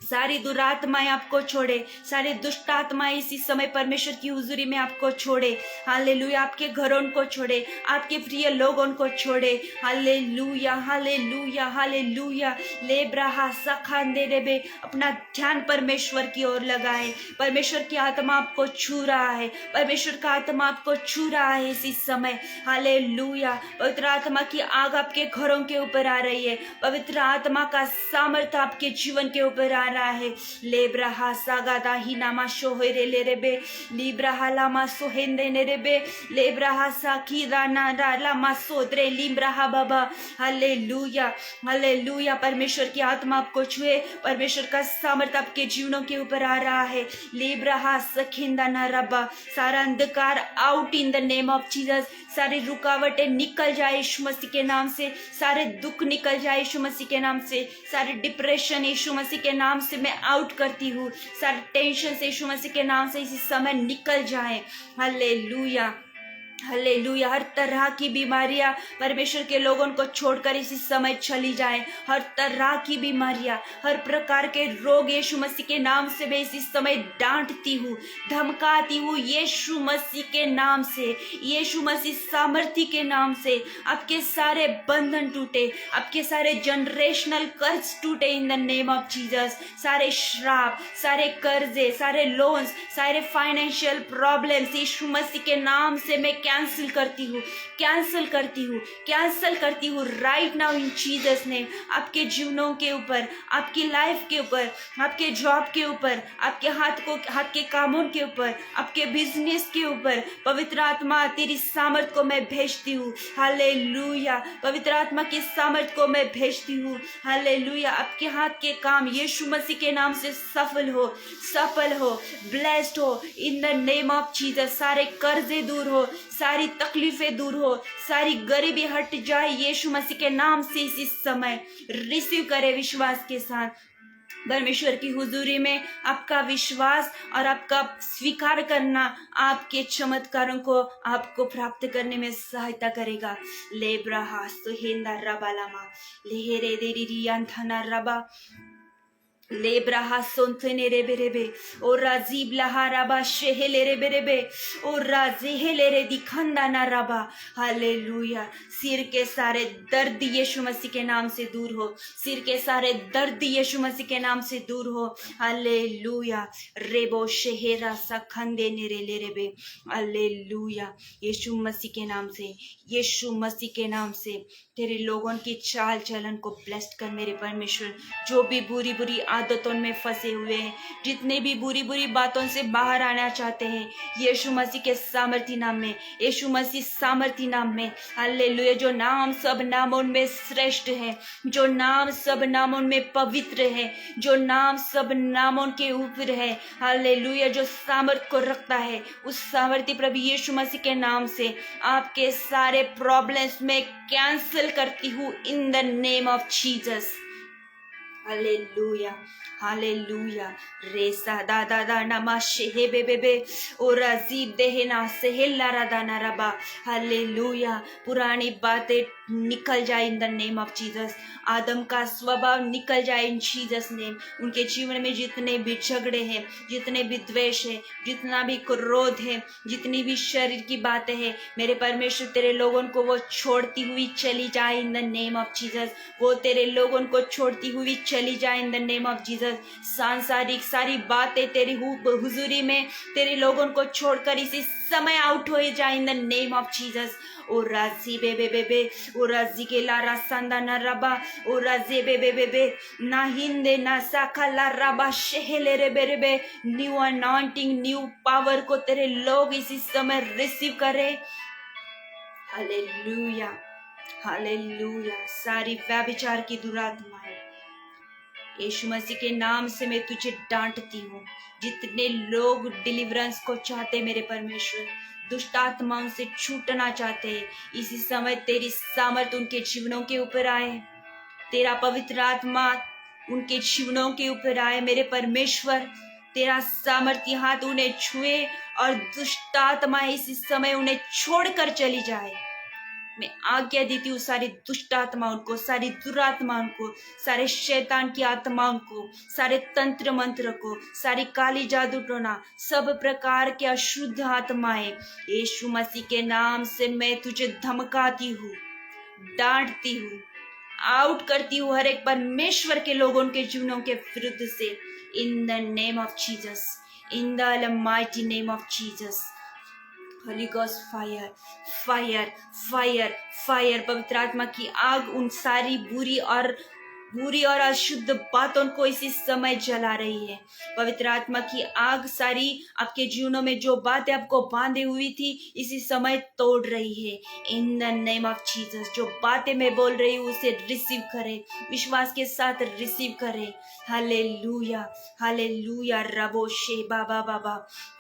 सारी दुरात्माएं आपको छोड़े, सारे दुष्ट आत्माएं इसी समय परमेश्वर की हुजूरी में आपको छोड़े। हालेलुया, आपके घरों को छोड़े, आपके प्रिय लोगों को छोड़े। Hallelujah, hallelujah, hallelujah. लेब्राहा सखांदे रेबे, अपना ध्यान परमेश्वर की ओर लगाए। परमेश्वर की आत्मा आपको छू रहा है, परमेश्वर का आत्मा आपको छू रहा है इसी समय। हालेलुया, पवित्र आत्मा की आग आपके घरों के ऊपर आ रही है, पवित्र आत्मा का सामर्थ्य आपके जीवन के ऊपर आ रहा रहा है। लेब्राहा सागादा ही नामा शोहरे ले रेबे लिब्राहा लामा सोहेंदे ने रेबे लेब्राहा साकी राना लामा सोदरे लिब्राहा बाबा। Hallelujah, hallelujah. परमेश्वर की आत्मा आपको छुए, परमेश्वर का सामर्थ आपके जीवनों के ऊपर आ रहा है। लिब्राहा सखिंदा ना रबा, सारा अंधकार out in the name of Jesus. सारी रुकावटें निकल जाए यीशु मसीह के नाम से, सारे दुख निकल जाए यीशु मसीह के नाम से, सारे डिप्रेशन यीशु मसीह के नाम से मैं आउट करती हूँ, सारे टेंशन से यीशु मसीह के नाम से इसी समय निकल जाए। Hallelujah, hallelujah. हर तरह की बीमारियां परमेश्वर के लोगों को छोड़कर इसी समय चली जाए। हर तरह की बीमारियां, हर प्रकार के रोग यीशु मसीह के नाम से मैं इसी समय डांटती हूँ, धमकाती हूँ यीशु मसीह के नाम से, यीशु मसीह सामर्थी के नाम से। आपके सारे बंधन टूटे, आपके सारे जनरेशनल कर्ज टूटे इन द नेम ऑफ जीसस। सारे श्राप, सारे कर्जे, सारे लोन्स, सारे फाइनेंशियल प्रॉब्लम्स यीशु मसीह के नाम से मैं कैंसिल करती हूँ, कैंसिल करती हूँ, कैंसिल करती हूँ right now in Jesus name. आपके जीवनों के ऊपर, आपकी लाइफ के ऊपर, आपके जॉब के ऊपर, आपके हाथ के कामों के ऊपर, आपके बिजनेस के ऊपर पवित्र आत्मा तेरी सामर्थ को मैं भेजती हूँ। हालेलुया, पवित्र आत्मा की सामर्थ को मैं भेजती हूँ। हालेलुया, आपके हाथ के काम यीशु मसीह के नाम से सफल हो, सफल हो, ब्लेस्ड हो इन द नेम ऑफ जीसस। सारे कर्जे दूर हो, सारी तकलीफें दूर हो, सारी गरीबी हट जाए यीशु मसीह के नाम से इसी समय। रिसीव करे विश्वास के साथ। परमेश्वर की हुजूरी में आपका विश्वास और आपका स्वीकार करना आपके चमत्कारों को आपको प्राप्त करने में सहायता करेगा। लेब्राहा सुहेंदा रबालामा लेहेरे देरी अंथना रबा लेब्राहा सोंथने रेबे रेबे और राजीब लहा रबा शेहेले रेबे रेबे और राजेहेले रे दिखंदा ना रबा। हालेलुया। सिर के सारे दर्द यीशु मसीह के नाम से दूर हो, सिर के सारे दर्द यीशु मसीह के नाम से दूर हो। हालेलुया। रेबो शेहेरा सा खंदे नेरे ले रेबे। हालेलुया। यीशु मसीह के नाम से, यीशु मसीह के नाम से तेरे लोगों की चाल चलन को ब्लेस्ड कर मेरे परमेश्वर। जो भी बुरी बुरी आदतों में फंसे हुए हैं, जितने भी बुरी बुरी बातों से बाहर आना चाहते हैं, यीशु मसीह के सामर्थी नाम में, यीशु मसीह सामर्थी नाम में। हालेलुया। जो नाम सब नामों में श्रेष्ठ है, जो नाम सब नामों में पवित्र है, जो नाम सब नामों के ऊपर है। हालेलुया। जो सामर्थ को रखता है, उस सामर्थी प्रभु यीशु मसीह के नाम से आपके सारे प्रॉब्लम्स में कैंसिल करती हूँ इन the name of Jesus. Hallelujah, hallelujah. रेसा दादा दाना मा शेहे बेबे और अजीब देहना सेहेला रादाना रबा। हालेलुया। पुरानी बातें निकल जाए in the name of Jesus. आदम का स्वभाव निकल जाए इन जीसस नेम। उनके जीवन में जितने भी झगड़े हैं, जितने भी द्वेष है, जितना भी क्रोध है, जितनी भी शरीर की बातें हैं, मेरे परमेश्वर तेरे लोगों को वो छोड़ती हुई चली जाए in the name of Jesus. वो तेरे लोगों को छोड़ती हुई चली जाए in the name of Jesus. सांसारिक सारी बातें तेरी हुजूरी में तेरे लोगों को छोड़कर इसी समय आउट हो जाए in the name of Jesus. ओ राजी बेबे बेबे ओ राजी के लारा संदा न रबा ओ राजी बेबे बेबे ना हिंदे ना साखा ला रबा शेहेले रे बेरे बे। न्यू अनॉइंटिंग, न्यू पावर को तेरे लोग इसी समय रिसीव करे। Hallelujah, hallelujah. सारी व्यभिचार की दुरात्माएं यीशु मसीह के नाम से मैं तुझे डांटती हूँ। जितने लोग डिलीवरेंस को चाहते मेरे परमेश्वर, दुष्ट आत्माओं से छूटना चाहते हैं, इसी समय तेरी सामर्थ उनके जीवनों के ऊपर आए, तेरा पवित्र आत्मा उनके जीवनों के ऊपर आए मेरे परमेश्वर। तेरा सामर्थी हाथ उन्हें छुए और दुष्ट आत्मा इसी समय उन्हें छोड़कर चली जाए। मैं आज्ञा देती हूँ सारी दुष्ट आत्माओं को, सारी दुरात्माओं को, सारे शैतान की आत्माओं को, सारे तंत्र मंत्र को, सारी काली जादू टोना, सब प्रकार के अशुद्ध आत्माएं यीशु मसीह के नाम से मैं तुझे धमकाती हूँ, डांटती हूँ, आउट करती हूँ हर एक परमेश्वर के लोगों के जीवनों के विरुद्ध से। In the name of Jesus, in the Almighty name of Jesus. Holi ghost fire, fire, fire, fire. पवित्र आत्मा की आग उन सारी बुरी और बुरी और अशुद्ध बातों को इसी समय जला रही है। पवित्र आत्मा की आग सारी आपके जीवनों में जो बातें आपको बांधे हुई थी इसी समय तोड़ रही है। इन द नेम ऑफ जीसस, जो बातें मैं बोल रही हूँ उसे रिसीव करें, विश्वास के साथ रिसीव करें। Hallelujah, hallelujah. रबो शे बाबा बाबा,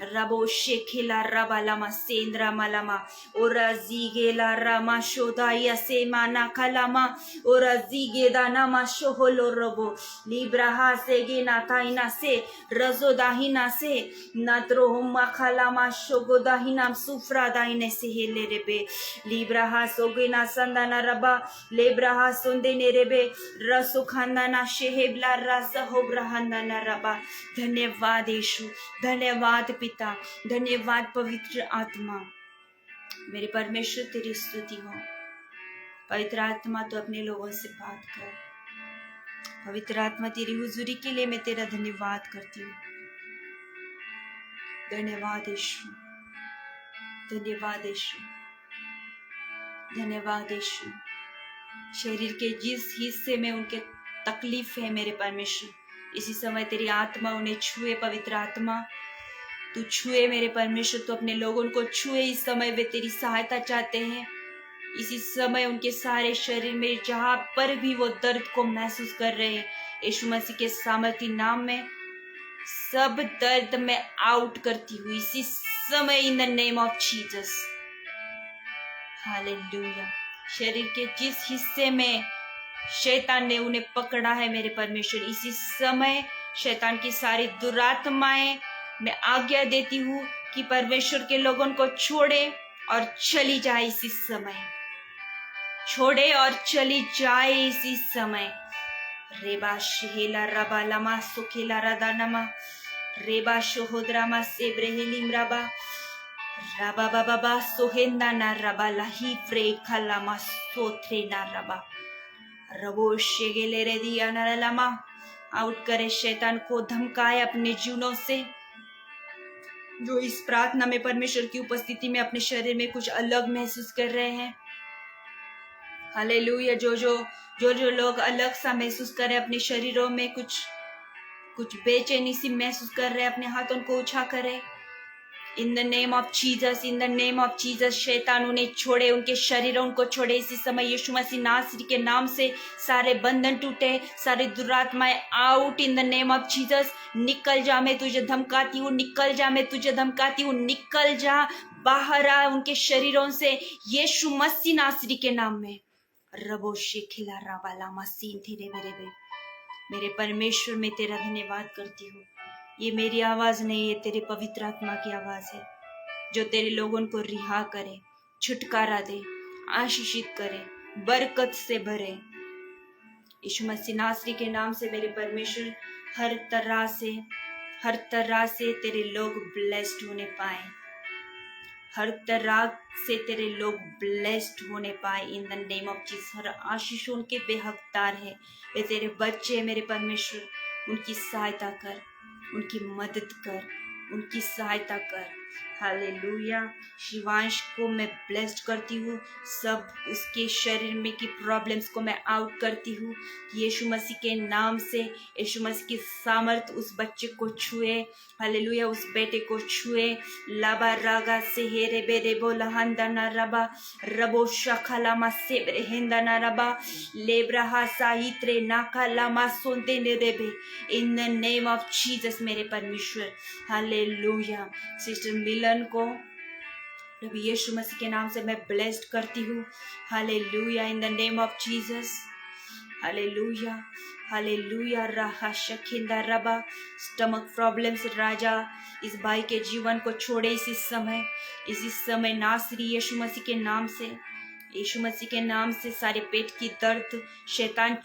रबो शे खिला रबा लमा सेंद्रा मलमा, ओरा जीगेला रमा शोदाया से माना कलामा, ओरा जीगेदा नमा शोहलो रबो लिब्राहा से गेना ताइना से रजो दाहिना से नात्रो हुमा खलामा शोगो दाहिना सुफ्रा दाहिने से हेले रेबे लिब्राहा सोगेना संदाना रबा लेब्राहा सुंदे रेबे रसो खानदाना शेहेबला रस होब्रहानदाना रबा। धन्यवाद यीशु, धन्यवाद पिता, धन्यवाद पवित्र आत्मा। मेरे परमेश्वर तेरी स्तुति हो। पवित्र आत्मा तो अपने लोगों से बात कर। पवित्र आत्मा तेरी हुजूरी के लिए मैं तेरा धन्यवाद करती हूँ। धन्यवाद यीशु, धन्यवाद यीशु, धन्यवाद यीशु। शरीर के जिस हिस्से में उनके तकलीफ है मेरे परमेश्वर, इसी समय तेरी आत्मा उन्हें छुए। पवित्र आत्मा तू छुए मेरे परमेश्वर, तो अपने लोगों को छुए। इस समय वे तेरी सहायता चाहते हैं। इसी समय उनके सारे शरीर में जहां पर भी वो दर्द को महसूस कर रहे हैं, यीशु मसीह के सामर्थी नाम में सब दर्द में आउट करती हुई इसी समय इन the name of Jesus. Hallelujah. शरीर के जिस हिस्से में शैतान ने उन्हें पकड़ा है मेरे परमेश्वर, इसी समय शैतान की सारी दुरात्माएं मैं आज्ञा देती हूँ कि परमेश्वर के लोगों को छोड़े और चली जाए। इसी समय छोड़े और चली जाए इसी समय। रेबा शेला रबा लमा सुखेला रदानमा रेबा शोहोद्रामा सेब्रेहिलिम रबा रबा बाबा सोहेंदा ना रबा लाही फ्रे खलामा सोथ्रे ना रबा रबो शेगेले रे दिया ना लमा। आउट करे शैतान को, धमकाए अपने जीवनों से। जो इस प्रार्थना में परमेश्वर की उपस्थिति में अपने शरीर में कुछ अलग महसूस कर रहे हैं, हालेलुया। जो लोग अलग सा महसूस कर रहे हैं, अपने शरीरों में कुछ बेचैनी सी महसूस कर रहे हैं, अपने हाथों को ऊंचा करें। इन the name of Jesus, in the name of Jesus. शैतान उन्हें छोड़े, उनके शरीरों को छोड़े। इसी समय यीशु मसीह नासरी के नाम से सारे बंधन टूटे, सारी दुरात्माएं out in the name of Jesus. निकल जा, मैं तुझे धमकाती हूँ, निकल जा, मैं तुझे धमकाती हूँ, निकल जा, बाहर आ उनके शरीरों से यीशु मसीह नासरी के नाम में। रबो शेखिला राबाला मसीन तेरे मेरे परमेश्वर, मैं तेरा धन्यवाद करती हूँ। ये मेरी आवाज नहीं है, तेरे पवित्र आत्मा की आवाज है, जो तेरे लोगों को रिहा करे, छुटकारा दे, आशीषित करे, बरकत से भरे। यीशु मसीह नासरी के नाम से मेरे परमेश्वर, हर तरह से तेरे लोग ब्लेस्ड होने पाए, हर तरह से तेरे लोग ब्लेस्ड होने पाए in the name of Jesus. हर आशीष उनके बेहकदार है। वे तेरे बच्चे मेरे परमेश्वर, उनकी सहायता कर, उनकी मदद कर, उनकी सहायता कर। हालेलुया। शिवांश को मैं ब्लेस्ड करती हूँ, सब उसके शरीर में की प्रॉब्लम्स को मैं आउट करती हूँ यीशु मसीह के नाम से। यीशु मसीह की सामर्थ उस बच्चे को छुए, हालेलुया, उस बेटे को छुए। लाबा रागा से हेरे बेरे बोला हंदाना रबा रबो शखलामा सेब्रे हिंदाना रबा लेब्राहा साहित्रे नाका लामा सोंते ने रेबे in the name of Jesus मेरे परमेश्वर। हालेलुया। सिस्टर मिलन को प्रभु यीशु मसीह के नाम से मैं ब्लेस्ड करती हूँ। Hallelujah, in the name of Jesus. Hallelujah, hallelujah. राहा शखिंदा रबा स्टमक प्रॉब्लम्स राजा इस भाई के जीवन को छोड़े इसी समय नासरी यीशु मसीह के नाम से, यीशु मसीह के नाम से सारे पेट की दर्द शैतान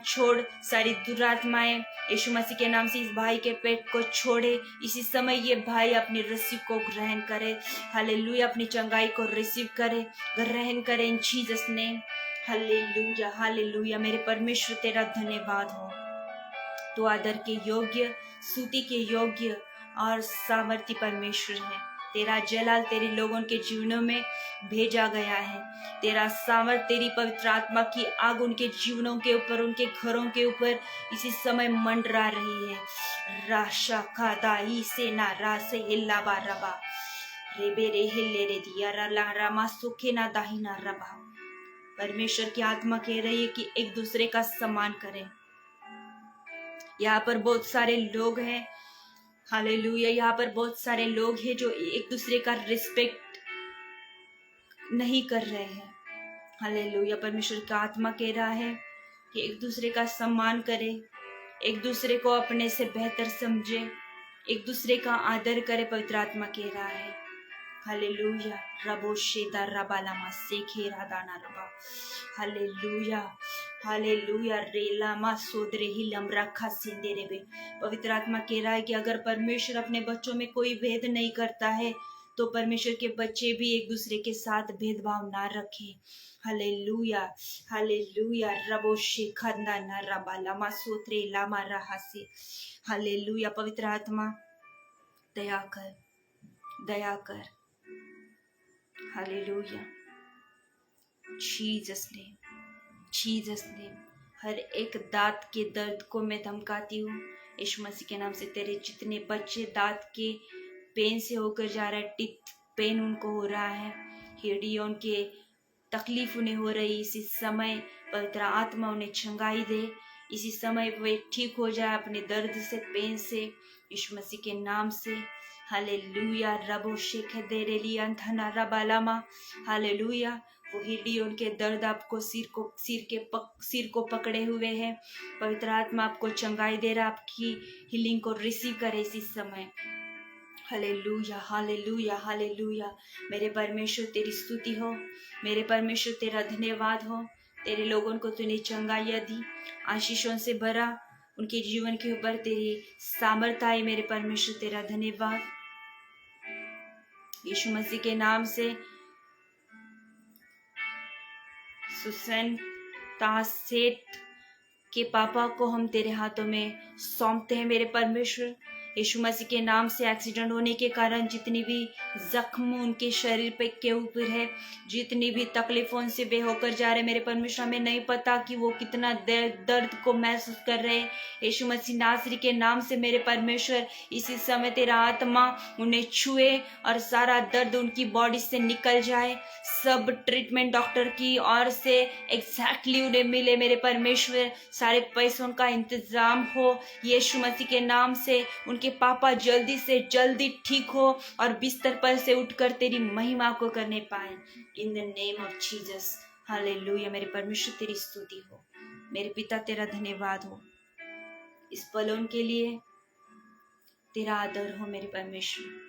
छोड़, सारी दुरात्माएं यीशु मसीह के नाम से इस भाई के पेट को छोड़े। इसी समय ये भाई अपनी रस्सी को ग्रहण करे, हालेलुया, अपनी चंगाई को रिसीव करे, ग्रहण करे इन जीसस नेम। Hallelujah, hallelujah. मेरे परमेश्वर तेरा धन्यवाद हो। तो आदर के योग्य, स्तुति के योग्य और सामर्थी परमेश्वर है। तेरा जलाल तेरे लोगों के जीवनों में भेजा गया है। तेरा सामर्थ, तेरी पवित्र आत्मा की आग उनके जीवनों के ऊपर, उनके घरों के ऊपर इसी समय मंडरा रही है। राशा खादा ही से ना रासे हिल्ला बारबा रेबे रे हिले रे दिया रा रामा सुखे ना दाहिना रबा। परमेश्वर की आत्मा कह रही है कि एक दूसरे का सम्मान करें। यहाँ पर बहुत सारे लोग हैं, हालेलुया, यहाँ पर बहुत सारे लोग हैं जो एक दूसरे का रिस्पेक्ट नहीं कर रहे हैं। हालेलुया, परमेश्वर का आत्मा कह रहा है कि एक दूसरे का सम्मान करे, एक दूसरे को अपने से बेहतर समझे, एक दूसरे का आदर करे। पवित्र आत्मा कह रहा है हालेलुया, रबो शेदा रबालामा सेखे रादाना रबा। हालेलुया, हालेलुया, रेलामा सोदरे ही लमरा खा सिंदे रेबे। पवित्र आत्मा कह रहा है कि अगर परमेश्वर अपने बच्चों में कोई भेद नहीं करता है तो परमेश्वर के बच्चे भी एक दूसरे के साथ भेदभाव ना रखें। हालेलुया, हालेलुया, रबो शेखंदा ना रबालामा सोत्रे लामा रहासे। हालेलुया, पवित्र आत्मा दया कर, दया कर। Hallelujah, Jesus name, Jesus name. हर एक दांत के दर्द को मैं धमकाती हूँ यीशु मसीह के नाम से। तेरे जितने बच्चे दांत के पेन से होकर जा रहा है, टीथ पेन उनको हो रहा है, हड्डियों के तकलीफ उन्हें हो रही, इसी समय पवित्र आत्मा उन्हें चंगाई दे। इसी समय वे ठीक हो जाए अपने दर्द से, पेन से, यीशु मसीह के नाम से। हालेलुया, रबो शेख दे रेलिया धना रबालामा। हालेलुया, वो हड्डियों के दर्द आपको सिर को पकड़े हुए है। पवित्र आत्मा आपको चंगाई दे रहा, आपकी हीलिंग को रिसीव करे इसी समय। Hallelujah, hallelujah, hallelujah. मेरे परमेश्वर तेरी स्तुति हो, मेरे परमेश्वर तेरा धन्यवाद हो। तेरे लोगों को तूने चंगाइयाँ दी, आशीषों से भरा, उनके जीवन के ऊपर तेरी सामर्थ आई। मेरे परमेश्वर तेरा धन्यवाद। यीशु मसीह के नाम से सुसन तासेट के पापा को हम तेरे हाथों में सौंपते हैं। मेरे परमेश्वर, यीशु मसीह के नाम से एक्सीडेंट होने के कारण जितनी भी जख्म उनके शरीर पे के ऊपर है, जितनी भी तकलीफों से वे होकर जा रहे, मेरे परमेश्वर हमें नहीं पता कि वो कितना दर्द को महसूस कर रहे हैं। यीशु मसीह नासरी के नाम से मेरे परमेश्वर इसी समय तेरा आत्मा उन्हें छुए और सारा दर्द उनकी बॉडी से निकल जाए। सब ट्रीटमेंट डॉक्टर की ओर से एग्जैक्टली उन्हें मिले। मेरे परमेश्वर, सारे पैसों का इंतजाम हो यीशु मसीह के नाम से। उनके पापा जल्दी से जल्दी ठीक हो और बिस्तर पर से उठकर तेरी महिमा को करने पाए। In the name of Jesus, hallelujah. मेरे परमेश्वर तेरी स्तुति हो, मेरे पिता तेरा धन्यवाद हो इस पलों के लिए, तेरा आदर हो मेरे परमेश्वर।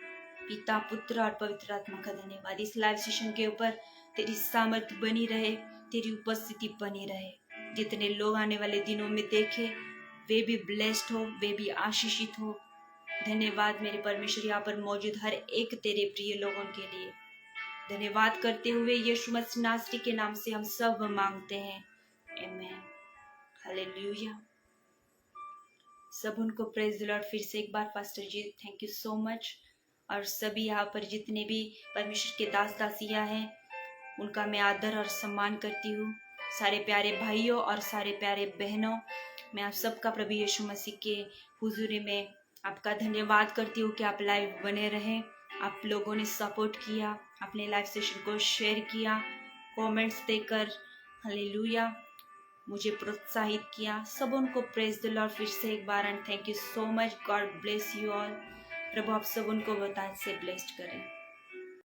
पिता, पुत्र और पवित्र आत्मा का धन्यवाद। इस लाइव सेशन के ऊपर तेरी सामर्थ बनी रहे, तेरी उपस्थिति बनी रहे। जितने लोग आने वाले दिनों में देखे वे भी ब्लेस्ड हो, वे भी आशीषित हो। धन्यवाद मेरे परमेश्वर, यहाँ पर मौजूद हर एक तेरे प्रिय लोगों के लिए धन्यवाद करते हुए यीशु मसीह नासरी के नाम से हम सब मांगते हैं, आमीन, हालेलुया। सब उनको प्रेज द लॉर्ड। फिर से एक बार pastor ji thank you so much. और सभी यहाँ पर जितने भी परमेश्वर के दास दासियाँ हैं उनका मैं आदर और सम्मान करती हूँ। सारे प्यारे भाइयों और सारे प्यारे बहनों, मैं आप सबका प्रभु यीशु मसीह के हुजूरी में आपका धन्यवाद करती हूँ कि आप लाइव बने रहें। आप लोगों ने सपोर्ट किया, अपने लाइव सेशन को शेयर किया, कमेंट्स देकर हालेलुया मुझे प्रोत्साहित किया। सब उनको प्रेज द लॉर्ड फिर से एक बार and thank you so much. God bless you all. प्रभु आप सब उनको बहुत से ब्लेस्ड करें।